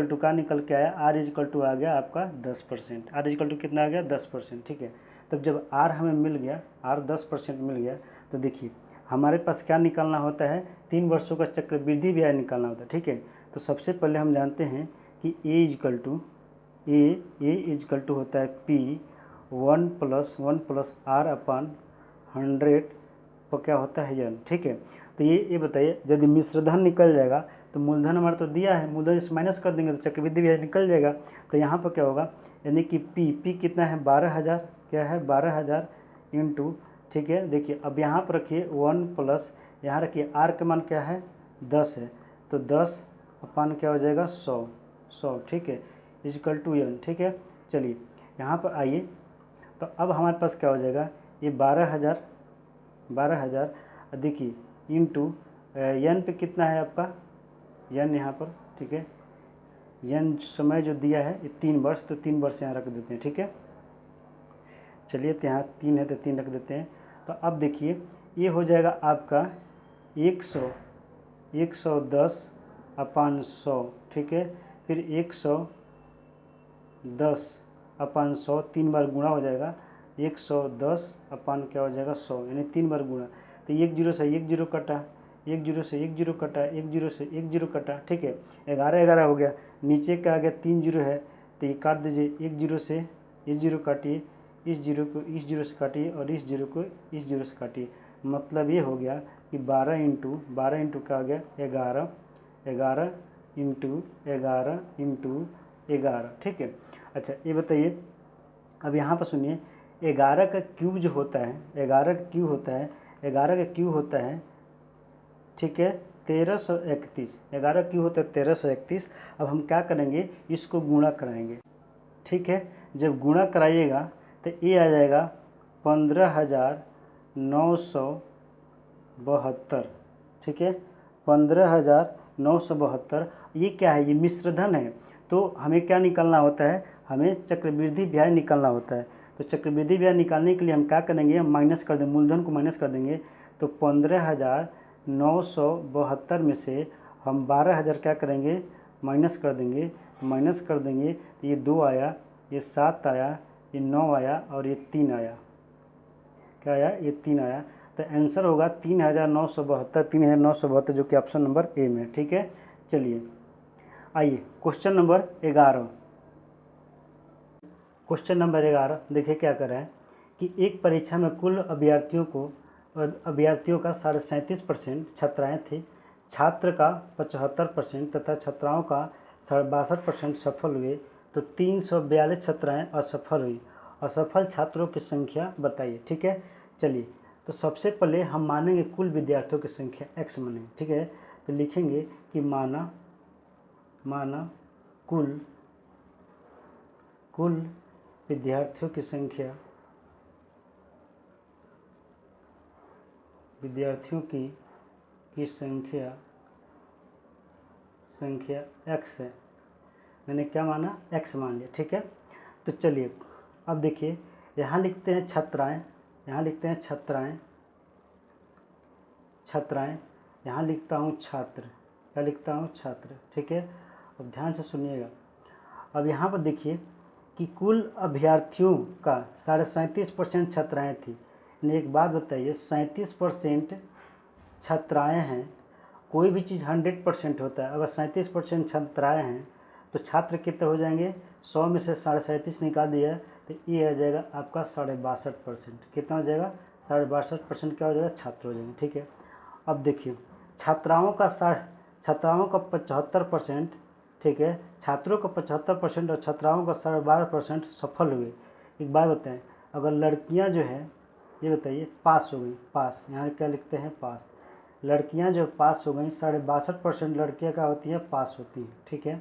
टू का निकल के आया, आर इजकल टू आ गया आपका 10%, आर इजकल टू कितना आ गया 10%, ठीक है। तब जब आर हमें मिल गया, आर 10% मिल गया, तो देखिए हमारे पास क्या निकालना होता है 3 वर्षों का चक्रवृद्धि ब्याज निकालना होता है, ठीक है। तो सबसे पहले हम जानते हैं कि ए इजकल टू होता है P 1 + R अपान 100 पर क्या होता है एन, ठीक है। तो ये बताइए यदि मिश्रधन निकल जाएगा तो मूलधन हमारा तो दिया है, मूलधन से माइनस कर देंगे तो चक्रवृद्धि ब्याज निकल जाएगा। तो यहाँ पर क्या होगा यानी कि पी कितना है 12,000, क्या है 12,000 इंटू, ठीक है। देखिए अब यहाँ पर रखिए 1 यहाँ रखिए आर का मान क्या है 10 है, तो 10 अपान क्या हो जाएगा 100, ठीक है, इक्वल टू एन, ठीक है। चलिए यहाँ पर आइए, तो अब हमारे पास क्या हो जाएगा ये 12,000 देखिए इंटू एन पे कितना है आपका एन यहाँ पर, ठीक है, एन समय जो दिया है ये 3 वर्ष, तो 3 वर्ष यहाँ रख देते हैं, ठीक है। चलिए तो यहाँ 3 है तो 3 रख देते हैं। तो अब देखिए ये हो जाएगा आपका 110 अपान 100, ठीक है, फिर 110 अपान 100 3 बार गुणा हो जाएगा, 110 अपान क्या हो जाएगा 100, यानी 3 बार गुणा। तो 1 0 से 1 0 कटा, 1 0 से 1 0 कटा, 1 0 से 1 0 कटा, ठीक है, 11 हो गया। नीचे का आ गया 3 0 है तो ये काट दीजिए, 1 0 से 1 0 काटिए, इस 0 को इस 0 से काटिए और इस 0 को इस 0 से काटिए। मतलब ये हो गया कि 12 इंटू क्या आ गया 11 इंटू 11, ठीक है। अच्छा ये बताइए अब यहाँ पर सुनिए 11 का क्यूब जो होता है, 11 का क्यूब होता है, ठीक है 1331, 11 क्यूब होता है 1331। अब हम क्या करेंगे इसको गुणा कराएंगे, ठीक है। जब गुणा कराइएगा तो ये आ जाएगा 15,000 15,972, ठीक है, 15,972। ये क्या है, ये मिश्रधन है, तो हमें क्या निकालना होता है, हमें चक्रवृद्धि ब्याज निकालना होता है। तो चक्रवृद्धि ब्याज निकालने के लिए हम क्या करेंगे, हम माइनस कर देंगे, मूलधन को माइनस कर देंगे। तो 15,972 में से हम 12,000 क्या करेंगे, माइनस कर देंगे। माइनस कर देंगे तो ये 2 आया, ये 7 आया, ये 9 आया और ये 3 आया। क्या आया, ये 3 आया। तो आंसर होगा 3,972, जो कि ऑप्शन नंबर ए में, ठीक है। चलिए आइए क्वेश्चन नंबर 11। क्वेश्चन नंबर 11 देखिए क्या कर रहा है कि एक परीक्षा में कुल अभ्यर्थियों का 37.5% छात्राएँ थी, छात्र का 75% तथा छात्राओं का 62% सफल हुए, तो 342 छात्राएँ असफल हुई। असफल छात्रों की संख्या बताइए, ठीक है। चलिए, तो सबसे पहले हम मानेंगे कुल विद्यार्थियों की संख्या x मानेंगे, ठीक है। तो लिखेंगे कि माना कुल विद्यार्थियों की संख्या x है। मैंने क्या माना, x मान लिया, ठीक है। तो चलिए अब देखिए, यहाँ लिखते हैं छात्राएँ, यहाँ लिखते हैं छात्राएँ, यहाँ लिखता हूँ छात्र, क्या लिखता हूँ, छात्र, ठीक है। अब ध्यान से सुनिएगा। अब यहाँ पर देखिए कि कुल अभ्यर्थियों का 37.5% छात्राएँ थी। एक बात बताइए, 37% छात्राएँ हैं, कोई भी चीज़ 100% होता है। अगर 37% छात्राएँ हैं तो छात्र कितने हो जाएंगे, 100 में से 37.5 निकाल दिया तो ये आ जाएगा आपका 62.5%। कितना हो जाएगा, 62.5% क्या हो जाएगा, छात्र हो जाएंगे, ठीक है। अब देखिए छात्राओं का 75%, ठीक है, छात्रों का 75% और छात्राओं का 12.5% सफल हुए। एक बात बताएं, अगर लड़कियां जो है, ये बताइए पास हो गई, पास, यहाँ क्या लिखते हैं, पास, लड़कियां जो पास हो गई, 62.5% लड़कियां क्या होती हैं, पास होती हैं, ठीक है।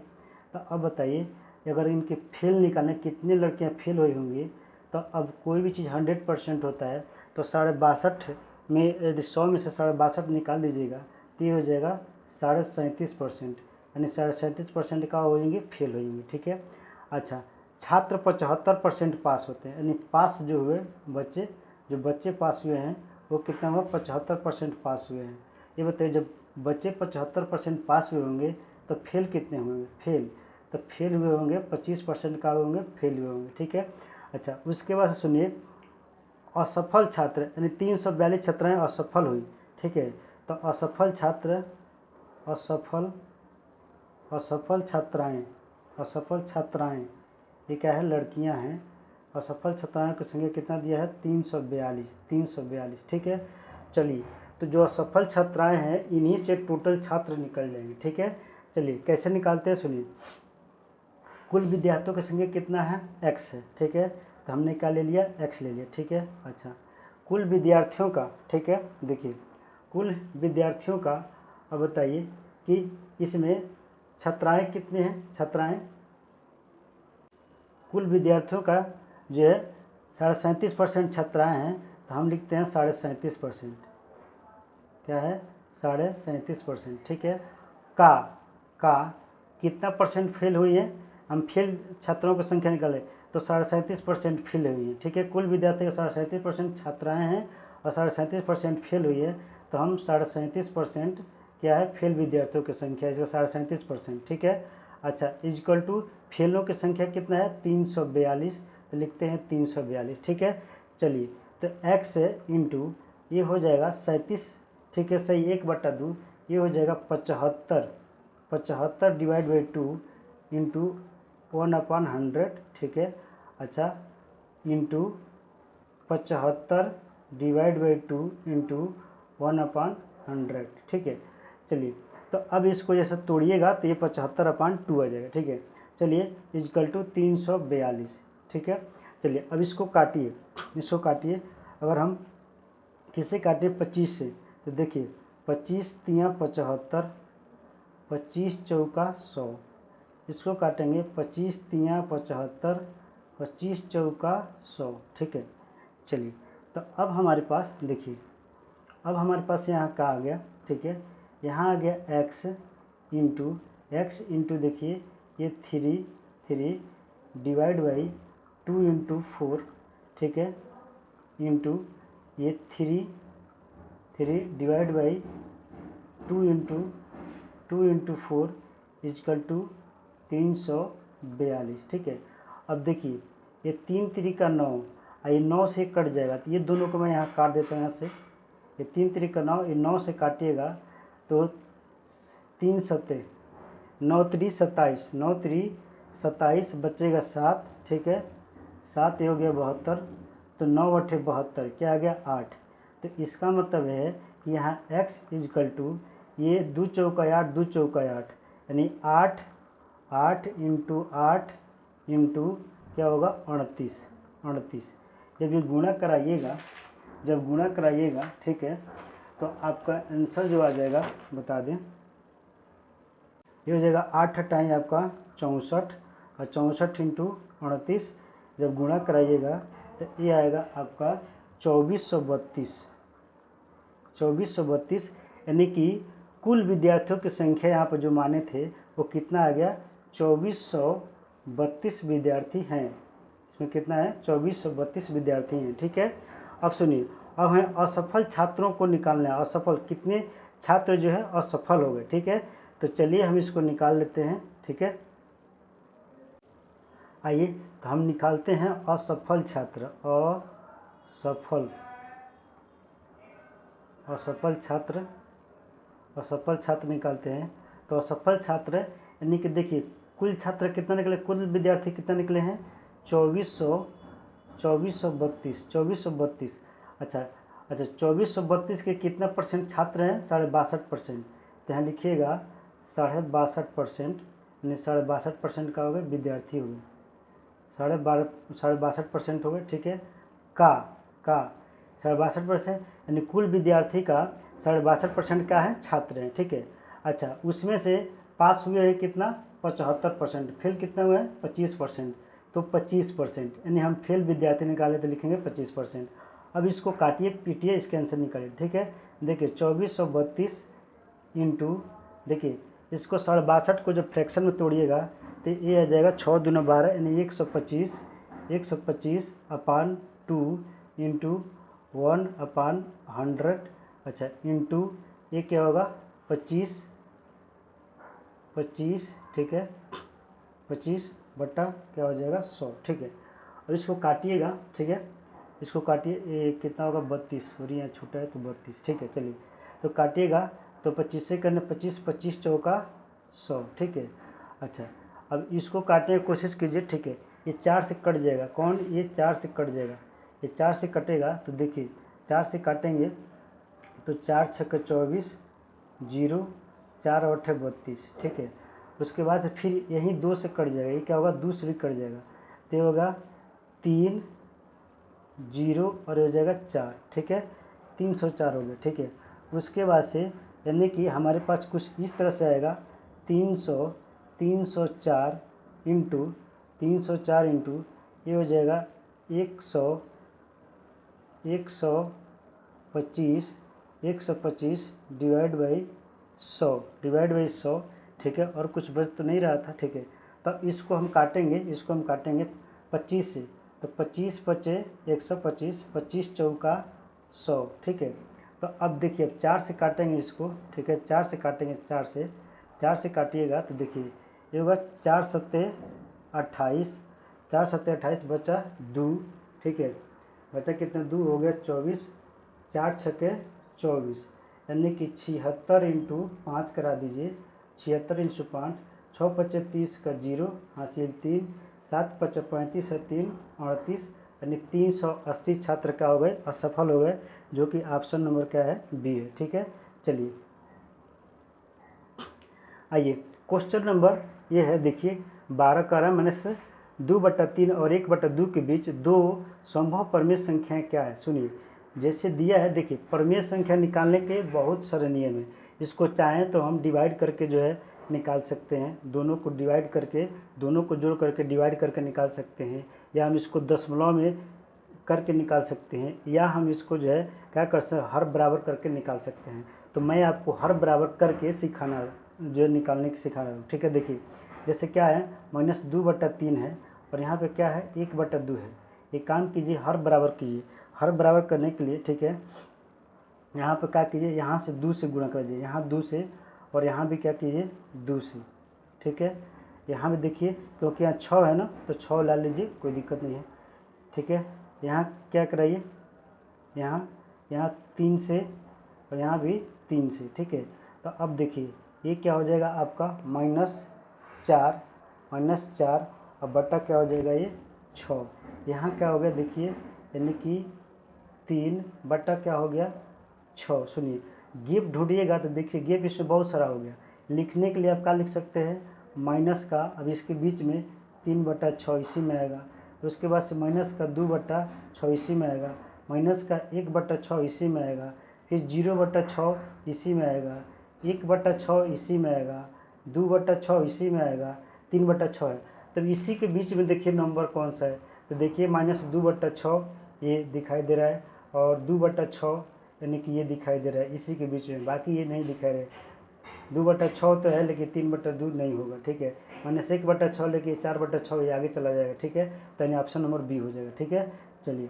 तो अब बताइए अगर इनके फेल निकालने, कितनी लड़कियां फेल हुई होंगी, तो अब कोई भी चीज़ 100% होता है, तो 62.5 में यदि 100 में से 62.5 निकाल दीजिएगा तो ये हो जाएगा 37.5%, यानी 37.5% का हो जाएंगे, फेल हो जाएंगे, ठीक है। अच्छा, छात्र 75% पास होते हैं, यानी पास जो हुए बच्चे, जो बच्चे पास हुए हैं वो कितना हुआ, 75% पास हुए हैं। ये बताइए जब बच्चे 75% पास हुए होंगे तो फेल कितने होंगे, तो फेल हुए होंगे 25% का होंगे, फेल हुए होंगे, ठीक है। अच्छा, उसके बाद सुनिए, असफल छात्र, यानी 342 छात्राएँ असफल हुई, ठीक है। तो असफल छात्राएँ ये क्या है, लड़कियां हैं। असफल छात्राओं की संख्या कितना दिया है, 342, ठीक है। चलिए, तो जो असफल छात्राएं हैं इन्हीं से टोटल छात्र निकल जाएंगे, ठीक है। चलिए कैसे निकालते हैं, सुनिए। कुल विद्यार्थियों की संख्या कितना है, x है, ठीक है। तो हमने क्या ले लिया, x ले लिया, ठीक है। अच्छा, कुल विद्यार्थियों का, ठीक है, देखिए कुल विद्यार्थियों का, अब बताइए कि इसमें छात्राएं कितने हैं, छात्राएं, कुल विद्यार्थियों का जो है 37.5% छात्राएँ हैं, तो हम लिखते हैं 37.5%, क्या है, 37.5%, ठीक है। का कितना परसेंट फेल हुई है, हम फेल छात्रों की संख्या निकालें तो 37.5% फेल हुई है, ठीक है। कुल विद्यार्थी का 37.5% छात्राएँ हैं और 37.5% फेल हुई है, तो हम 37.5% क्या है, फेल विद्यार्थियों की संख्या, इसका 37.5%, ठीक है। अच्छा, इजक्वल टू फेलों की संख्या कितना है, 342, तो लिखते हैं 342, ठीक है। चलिए, तो x इंटू ये हो जाएगा 37, ठीक है, सही, 1/2, ये हो जाएगा 75 डिवाइड बाई 2 इंटू 1/100, ठीक है। अच्छा, इंटू 75 डिवाइड बाई 2 इंटू 1/100, ठीक है। चलिए, तो अब इसको जैसे तोड़िएगा तो ये 75/2 आ जाएगा, ठीक है। चलिए, इजकल टू 342, ठीक है। चलिए अब इसको काटिए, अगर हम किसे काटिए, 25 से, तो देखिए 25 तियाँ 75, 25 चौका 100, इसको काटेंगे 25 तियाँ 75, 25 चौका 100, ठीक है। चलिए, तो अब हमारे पास देखिए, अब हमारे पास यहाँ क्या आ गया, ठीक है, यहाँ आ गया x इंटू देखिए ये 3 डिवाइड बाई 2 इंटू 4, ठीक है, इंटू ये 3 divide by 2 into 4 equal to 342, ठीक है। अब देखिए ये 3 3 का 9, ये 9 से कट जाएगा, तो ये दोनों को मैं यहाँ काट देता हूँ। यहाँ से ये 3 3 का 9, ये 9 से काटिएगा तो 3 7 9 3 27, 9 3 27 बचेगा 7, ठीक है, 7 ये हो गया 72, तो 9 8 72 क्या आ गया 8। तो इसका मतलब है कि यहाँ x इजकल टू ये 2 चौका 8, 2 चौका 8, यानी 8 इंटू 8 इंटू क्या होगा 38। जब ये गुणा कराइएगा, ठीक है, तो आपका आंसर जो आ जाएगा बता दें, ये हो जाएगा 8 टाइम आपका 64, और 64 इंटू 38 जब गुणा कराइएगा तो ये आएगा आपका 2432, यानी कि कुल विद्यार्थियों की संख्या यहाँ पर जो माने थे वो कितना आ गया 2432 विद्यार्थी हैं। इसमें कितना है 2432 विद्यार्थी हैं, ठीक है। अब सुनिए, अब हमें असफल छात्रों को निकालना है। असफल कितने छात्र जो है असफल हो गए, ठीक है। तो चलिए हम इसको निकाल लेते हैं, ठीक है। आइए तो हम निकालते हैं असफल छात्र, असफल छात्र निकालते हैं। तो असफल छात्र यानी कि देखिए कुल छात्र कितना निकले, कुल विद्यार्थी कितना निकले हैं 2432। अच्छा 2432 के कितना परसेंट छात्र हैं 62%। तो यहाँ लिखिएगा 62%, यानी 62% का हो गए विद्यार्थी हो गए, 62% हो गए, ठीक है। का 62%, यानी कुल विद्यार्थी का 62% का है छात्र हैं, ठीक है। अच्छा उसमें से पास हुए हैं कितना 75%, फेल कितना हुआ है 25%, तो 25%, यानी हम फेल विद्यार्थी निकाले तो लिखेंगे 25%। अब इसको काटिए पीटिए, इसके आंसर निकालिए, ठीक है। देखिए 2432 इंटू, देखिए इसको 62 को जब फ्रैक्शन में तोड़िएगा तो ये आ जाएगा 6 दूना 12, यानी 125 अपान 2 इंटू 1/100, अच्छा इंटू ये क्या होगा 25, ठीक है, 25 बटा क्या हो जाएगा 100, ठीक है। और इसको काटिएगा, ठीक है, इसको काटिए, ये कितना होगा 32, और यहाँ छोटा है तो 32, ठीक है। चलिए तो काटिएगा तो 25 से करना 25 चौका 100, ठीक है। अच्छा अब इसको काटने की कोशिश कीजिए, ठीक है। ये 4 से कट जाएगा, कौन, ये 4 से कट जाएगा, ये 4 से कटेगा तो देखिए 4 से काटेंगे तो 4 छक्के 24, 0 4 8 32, ठीक है। उसके बाद फिर यहीं 2 से कट जाएगा, ये क्या होगा 2 से भी कट जाएगा, तो होगा 3 0 और हो जाएगा 4, ठीक है, 304 हो गया, ठीक है। उसके बाद से यानी कि हमारे पास कुछ इस तरह से आएगा 304 इंटू ये हो जाएगा 125 डिवाइड बाई 100, ठीक है। और कुछ बच तो नहीं रहा था, ठीक है। तो इसको हम काटेंगे 25 से, तो 25 बचे 125, 25 चौका 100, ठीक है। तो अब देखिए अब 4 से काटेंगे इसको, ठीक है, 4 से काटेंगे, 4 से काटिएगा तो देखिए ये होगा 4 सत्ते 28 बचा 2, ठीक है, बचा कितना 2 हो गया 24, 4 छक्के 24, यानी कि 76 इंटू 5 करा दीजिए, 76 इंटू 5, 6 पच्चे 30 का 0 हासिल 3, 7 पच्चे 35 है 3 38, यानी 380 छात्र क्या हो गए असफल हो गए, जो कि ऑप्शन नंबर क्या है बी है, ठीक है। चलिए आइए क्वेश्चन नंबर ये है, देखिए 12 का रहा मैंने से 2/3 और 1/2 के बीच दो संभव परमेय संख्याएं क्या है। सुनिए जैसे दिया है, देखिए परमेय संख्या निकालने के बहुत सारे नियम है। इसको चाहें तो हम डिवाइड करके जो है निकाल सकते हैं, दोनों को जोड़ करके डिवाइड करके निकाल सकते हैं, या हम इसको दशमलव में करके निकाल सकते हैं, या हम इसको जो है क्या कर सकते हैं, हर बराबर करके निकाल सकते हैं। तो मैं आपको हर बराबर करके सिखाना जो निकालने की सिखा रहा हूँ, ठीक है। देखिए जैसे क्या है, -2/3 है और यहाँ पे क्या है 1/2 है। एक काम कीजिए, हर बराबर कीजिए। हर बराबर करने के लिए, ठीक है, यहाँ पे क्या कीजिए, यहाँ से 2 से गुणा कीजिए, यहाँ 2 से, और यहाँ भी क्या कीजिए 2 से, ठीक है। यहाँ भी देखिए क्योंकि यहाँ 6 है ना, तो 6 ला लीजिए, कोई दिक्कत नहीं है, ठीक है। यहाँ क्या कराइए, यहाँ 3 से और यहाँ भी 3 से, ठीक है। तो अब देखिए ये क्या हो जाएगा आपका -4 और बटा क्या हो जाएगा ये 6। यहाँ क्या हो गया देखिए, यानी कि 3 बटा क्या हो गया 6। सुनिए गेप ढूंढिएगा तो देखिए गेप इसमें बहुत सारा हो गया। लिखने के लिए आप क्या लिख सकते हैं, माइनस का, अब इसके बीच में 3/6 इसी में आएगा। तो उसके बाद से माइनस का 2/6 इसी में आएगा, माइनस का 1/6 इसी में आएगा, फिर 0/6 इसी में आएगा, 1/6 इसी में आएगा, 2/6 इसी में आएगा, 3/6 है। तब इसी के बीच में देखिए नंबर कौन सा है, तो देखिए -2/6 ये दिखाई दे रहा है और 2/6 यानी कि ये दिखाई दे रहा है इसी के बीच में, बाकी ये नहीं दिखाई रहे। 2/6 तो है लेकिन 3/2 नहीं होगा, ठीक है। -1/6 लेकिन 4/6 ये आगे चला जाएगा, ठीक है। तो यानी ऑप्शन नंबर बी हो जाएगा, ठीक है। चलिए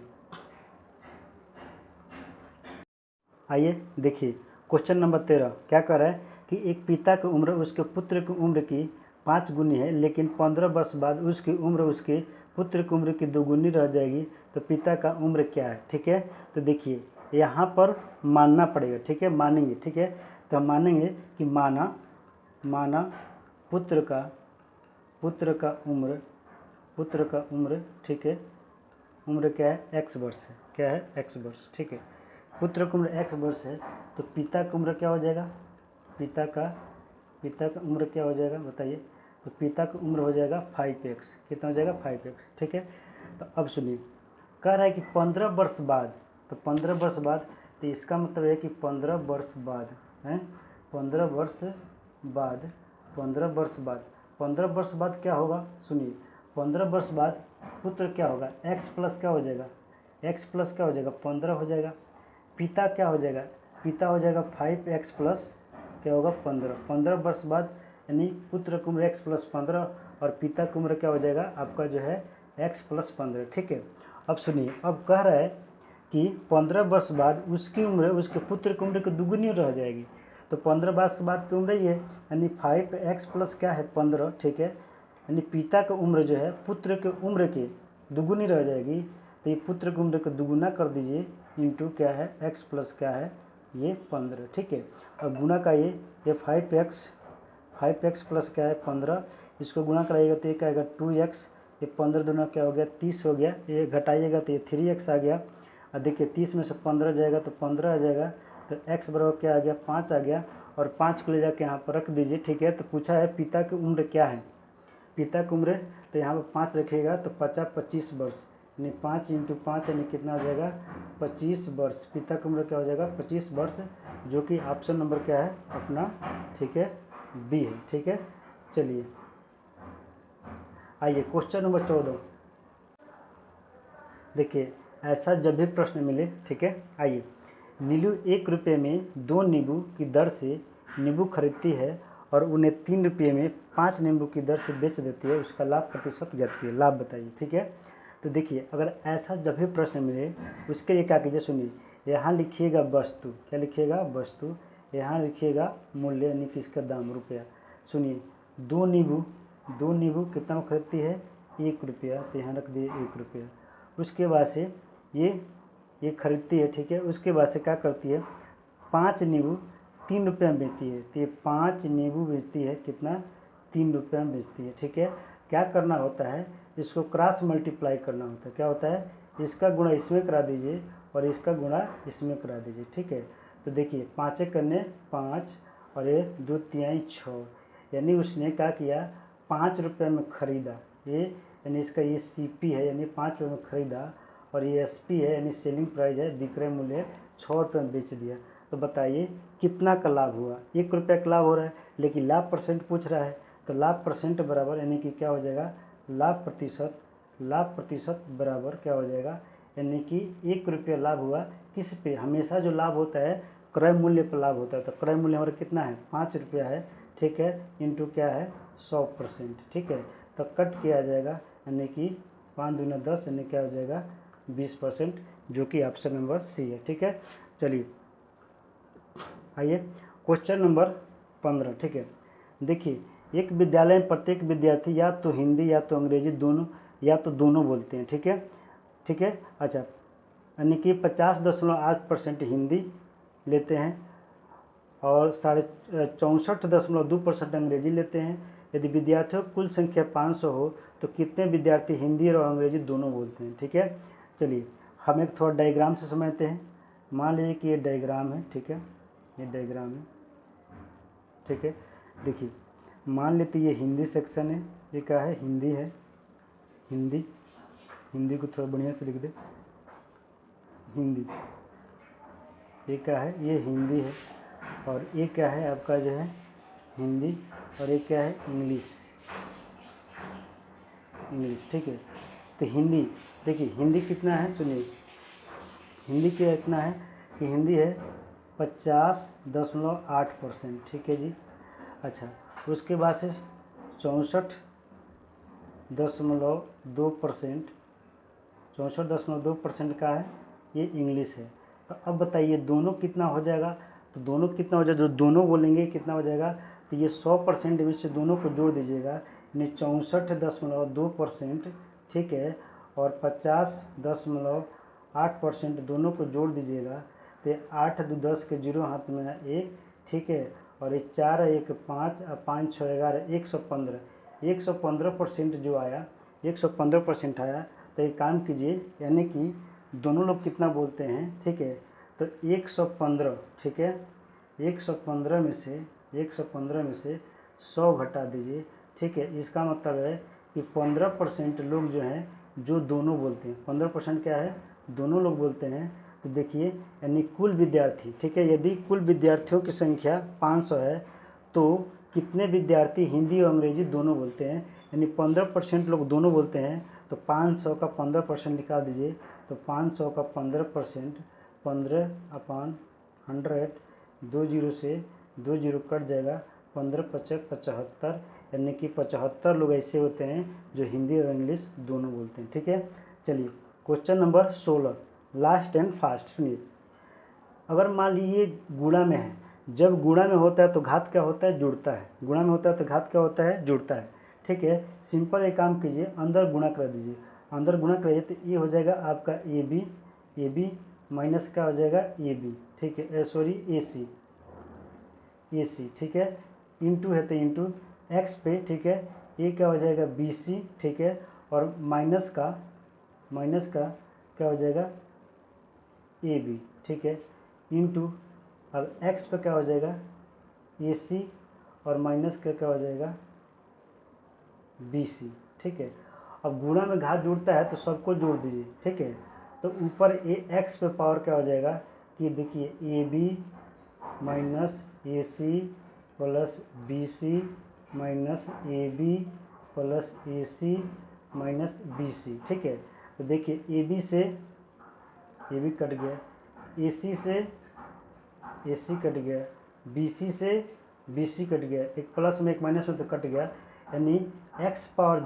आइए देखिए क्वेश्चन नंबर 13 क्या कर रहा है कि एक पिता की उम्र उसके पुत्र की उम्र की 5 गुनी है, लेकिन 15 वर्ष बाद उसकी उम्र उसके पुत्र की उम्र की 2 गुनी रह जाएगी, तो पिता का उम्र क्या है, ठीक है। तो देखिए यहाँ पर मानना पड़ेगा, ठीक है, मानेंगे, ठीक है। तो हम मानेंगे कि माना पुत्र का उम्र, ठीक है, उम्र क्या है x वर्ष है, क्या है x वर्ष, ठीक है। पुत्र की उम्र x वर्ष है, तो पिता की उम्र क्या हो जाएगा, पिता का उम्र क्या हो जाएगा बताइए। तो पिता की उम्र हो जाएगा 5x, कितना हो जाएगा 5x, ठीक है। तो अब सुनिए कह रहा है कि 15 वर्ष बाद, तो 15 वर्ष बाद, तो इसका मतलब है कि 15 वर्ष बाद है, 15 वर्ष बाद 15 वर्ष बाद 15 वर्ष बाद क्या होगा, सुनिए 15 वर्ष बाद पुत्र क्या होगा, x प्लस क्या हो जाएगा, x प्लस क्या हो जाएगा 15 हो जाएगा। पिता क्या हो जाएगा, पिता हो जाएगा 5x प्लस क्या होगा 15 वर्ष बाद, यानी पुत्र की उम्र x प्लस 15 और पिता की उम्र क्या हो जाएगा आपका जो है x प्लस 15, ठीक है। अब सुनिए, अब कह रहा है कि 15 वर्ष बाद उसकी उम्र उसके पुत्र की उम्र की दुगुनी रह जाएगी। तो 15 वर्ष बाद की उम्र ही है, यानी 5x प्लस क्या है 15, ठीक है। यानी पिता की उम्र जो है पुत्र की उम्र की दुगुनी रह जाएगी, तो ये पुत्र की उम्र को दुगुना कर दीजिए इंटू क्या है x प्लस क्या है ये 15, ठीक है। और गुना का ये 5x प्लस क्या है 15, इसको गुना कराइएगा तो ये क्या आएगा 2x, ये 15 दूना क्या हो गया 30 हो गया, ये घटाइएगा तो ये 3x आ गया। और देखिए 30 में से 15 जाएगा तो 15 आ जाएगा, तो x बराबर क्या आ गया 5 आ गया, और 5 को ले जाके यहाँ पर रख दीजिए, ठीक है। तो पूछा है पिता की उम्र क्या है, पिता की उम्र, तो यहाँ पर 5 रखिएगा तो 25 वर्ष, यानी 5 × 5 यानी कितना हो जाएगा 25 वर्ष। पिता की उम्र क्या हो जाएगा 25 वर्ष, जो कि ऑप्शन नंबर क्या है अपना, ठीक है, बी है, ठीक है। चलिए आइए क्वेश्चन नंबर 14 देखिए, ऐसा जब भी प्रश्न मिले, ठीक है। आइए, नीलू 1 रुपये में 2 नींबू की दर से नींबू खरीदती है और उन्हें 3 रुपये में 5 नींबू की दर से बेच देती है, उसका लाभ प्रतिशत ज्ञात कीजिए, लाभ बताइए, ठीक है। तो देखिए अगर ऐसा जब भी प्रश्न मिले उसके लिए क्या कीजिए, सुनिए यहाँ लिखिएगा वस्तु, क्या लिखिएगा वस्तु, यहाँ लिखिएगा मूल्य यानी कि इसका दाम रुपया। सुनिए 2 नींबू कितना खरीदती है 1 रुपया, तो यहाँ रख दिए 1 रुपया। उसके बाद से ये खरीदती है, ठीक है। उसके बाद से क्या करती है 5 नींबू 3 रुपये में बेचती है, तो ये 5 नींबू बेचती है कितना 3 रुपये में बेचती है, ठीक है। क्या करना होता है, इसको क्रॉस मल्टीप्लाई करना होता है, क्या होता है इसका गुणा इसमें करा दीजिए और इसका गुणा इसमें करा दीजिए, ठीक है। तो देखिए 5 करने 5 और ये 2 तिहाई 6, यानी उसने क्या किया 5 रुपये में खरीदा, ये यानी इसका ये CP है यानी 5 रुपये में खरीदा, और ये SP है यानी सेलिंग प्राइस है, विक्रय मूल्य 6 रुपये में बेच दिया। तो बताइए कितना का लाभ हुआ, 1 रुपये का लाभ हो रहा है, लेकिन लाभ परसेंट पूछ रहा है, तो लाभ परसेंट बराबर यानी कि क्या हो जाएगा लाभ प्रतिशत बराबर क्या हो जाएगा यानी कि 1 रुपया लाभ हुआ। किस पे? हमेशा जो लाभ होता है क्रय मूल्य पर लाभ होता है। तो क्रय मूल्य हमारा कितना है? 5 रुपया है, ठीक है, इंटू क्या है? 100%, ठीक है। तो कट किया जाएगा, यानी कि 5 दूना 10, यानी क्या हो जाएगा? 20%, जो कि ऑप्शन नंबर सी है, ठीक है। चलिए आइए क्वेश्चन नंबर 15, ठीक है। देखिए, एक विद्यालय में प्रत्येक विद्यार्थी या तो हिंदी या तो अंग्रेजी दोनों या तो दोनों बोलते हैं, ठीक है, ठीक है। अच्छा, यानी कि 50.8% हिंदी लेते हैं और 64.2% अंग्रेजी लेते हैं। यदि विद्यार्थियों की कुल संख्या 500 हो तो कितने विद्यार्थी हिंदी और अंग्रेजी दोनों बोलते हैं, ठीक है। चलिए हम एक थोड़ा डायग्राम से समझते हैं। मान लीजिए कि ये डायग्राम है, ठीक है, ये डायग्राम है, ठीक है। देखिए, मान लेते ये हिंदी सेक्शन है, ये क्या है? हिंदी है, हिंदी, हिंदी को थोड़ा बढ़िया से लिख दे, हिंदी, ये क्या है? ये हिंदी है। और ये क्या है? आपका जो है हिंदी, और ये क्या है? इंग्लिश, इंग्लिश, ठीक है। तो हिंदी, देखिए हिंदी कितना है? सुनिए, हिंदी क्या इतना है कि हिंदी है 50.8%, ठीक है जी। अच्छा, उसके बाद से 64.2%, 64.2% का है ये इंग्लिश है। तो अब बताइए दोनों कितना हो जाएगा? तो दोनों कितना हो जाएगा? जो दोनों बोलेंगे कितना हो जाएगा? तो ये 100% में से दोनों को जोड़ दीजिएगा, यानी 64.2%, ठीक है, और 50.8% दोनों को जोड़ दीजिएगा। तो 8 2 10 के 0 हाथ में 1, ठीक है, और ये 4 1 5 और 5 6 11, 115, 115% जो आया, 115% आया। तो एक काम कीजिए, यानी कि दोनों लोग कितना बोलते हैं, ठीक है। तो 115, ठीक है, 115 में से 100 घटा दीजिए, ठीक है। इसका मतलब है कि 15% लोग जो हैं जो दोनों बोलते हैं। 15% क्या है? दोनों लोग बोलते हैं। तो देखिए, यानी कुल विद्यार्थी, ठीक है, यदि कुल विद्यार्थियों की संख्या 500 है तो कितने विद्यार्थी हिंदी और अंग्रेजी दोनों बोलते हैं? यानी 15% लोग दोनों बोलते हैं। तो 500 का 15% निकाल दीजिए। तो 500 का 15%, 15/100, 2 जीरो से 2 जीरो कट जाएगा, 15 5 75, यानी कि 75 लोग ऐसे होते हैं जो हिंदी और इंग्लिश दोनों बोलते हैं, ठीक है। चलिए question number 16, last and fast. सुनिए, अगर मान लीजिए गुणा में है, जब गुणा में होता है तो घात क्या होता है? जुड़ता है। गुणा में होता है तो घात क्या होता है? जुड़ता है, ठीक है। सिंपल एक काम कीजिए, अंदर गुणा कर दीजिए, अंदर गुणा करिए तो ये हो जाएगा आपका ए बी माइनस क्या हो जाएगा? ए बी, ठीक है, सॉरी ए सी, ठीक है, इंटू है तो इंटू एक्स पे, ठीक है, ये क्या हो जाएगा? बी सी, ठीक है, और माइनस का क्या हो जाएगा? ए बी, ठीक है, इंटू अब एक्स पे क्या हो जाएगा? ए सी, और माइनस का क्या हो जाएगा? बी सी, ठीक है। अब गुणा में घात जुड़ता है तो सबको जोड़ दीजिए, ठीक है। तो ऊपर ए एक्स पे पावर क्या हो जाएगा कि देखिए A B minus A C plus B C minus A B plus A C minus B C, ठीक है। तो देखिए ए बी से ए बी कट गया, ए सी से ए सी कट गया, बी सी से बी सी कट गया, एक प्लस में एक माइनस में तो कट गया, यानी एक्स पावर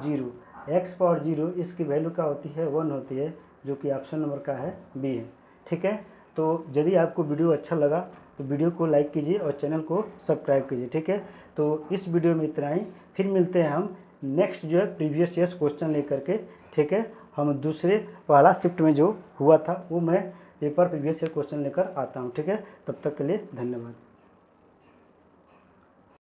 जीरो इसकी वैल्यू क्या होती है? 1 होती है, जो कि ऑप्शन नंबर का है बी है, ठीक है। तो यदि आपको वीडियो अच्छा लगा तो वीडियो को लाइक कीजिए और चैनल को सब्सक्राइब कीजिए, ठीक है। तो इस वीडियो में इतना ही, फिर मिलते हैं हम नेक्स्ट जो है प्रीवियस ईयर्स क्वेश्चन लेकर के, ठीक है। हम दूसरे पहला शिफ्ट में जो हुआ था वो मैं पेपर प्रीवियस ईयर क्वेश्चन लेकर आता हूँ, ठीक है। तब तक के लिए धन्यवाद।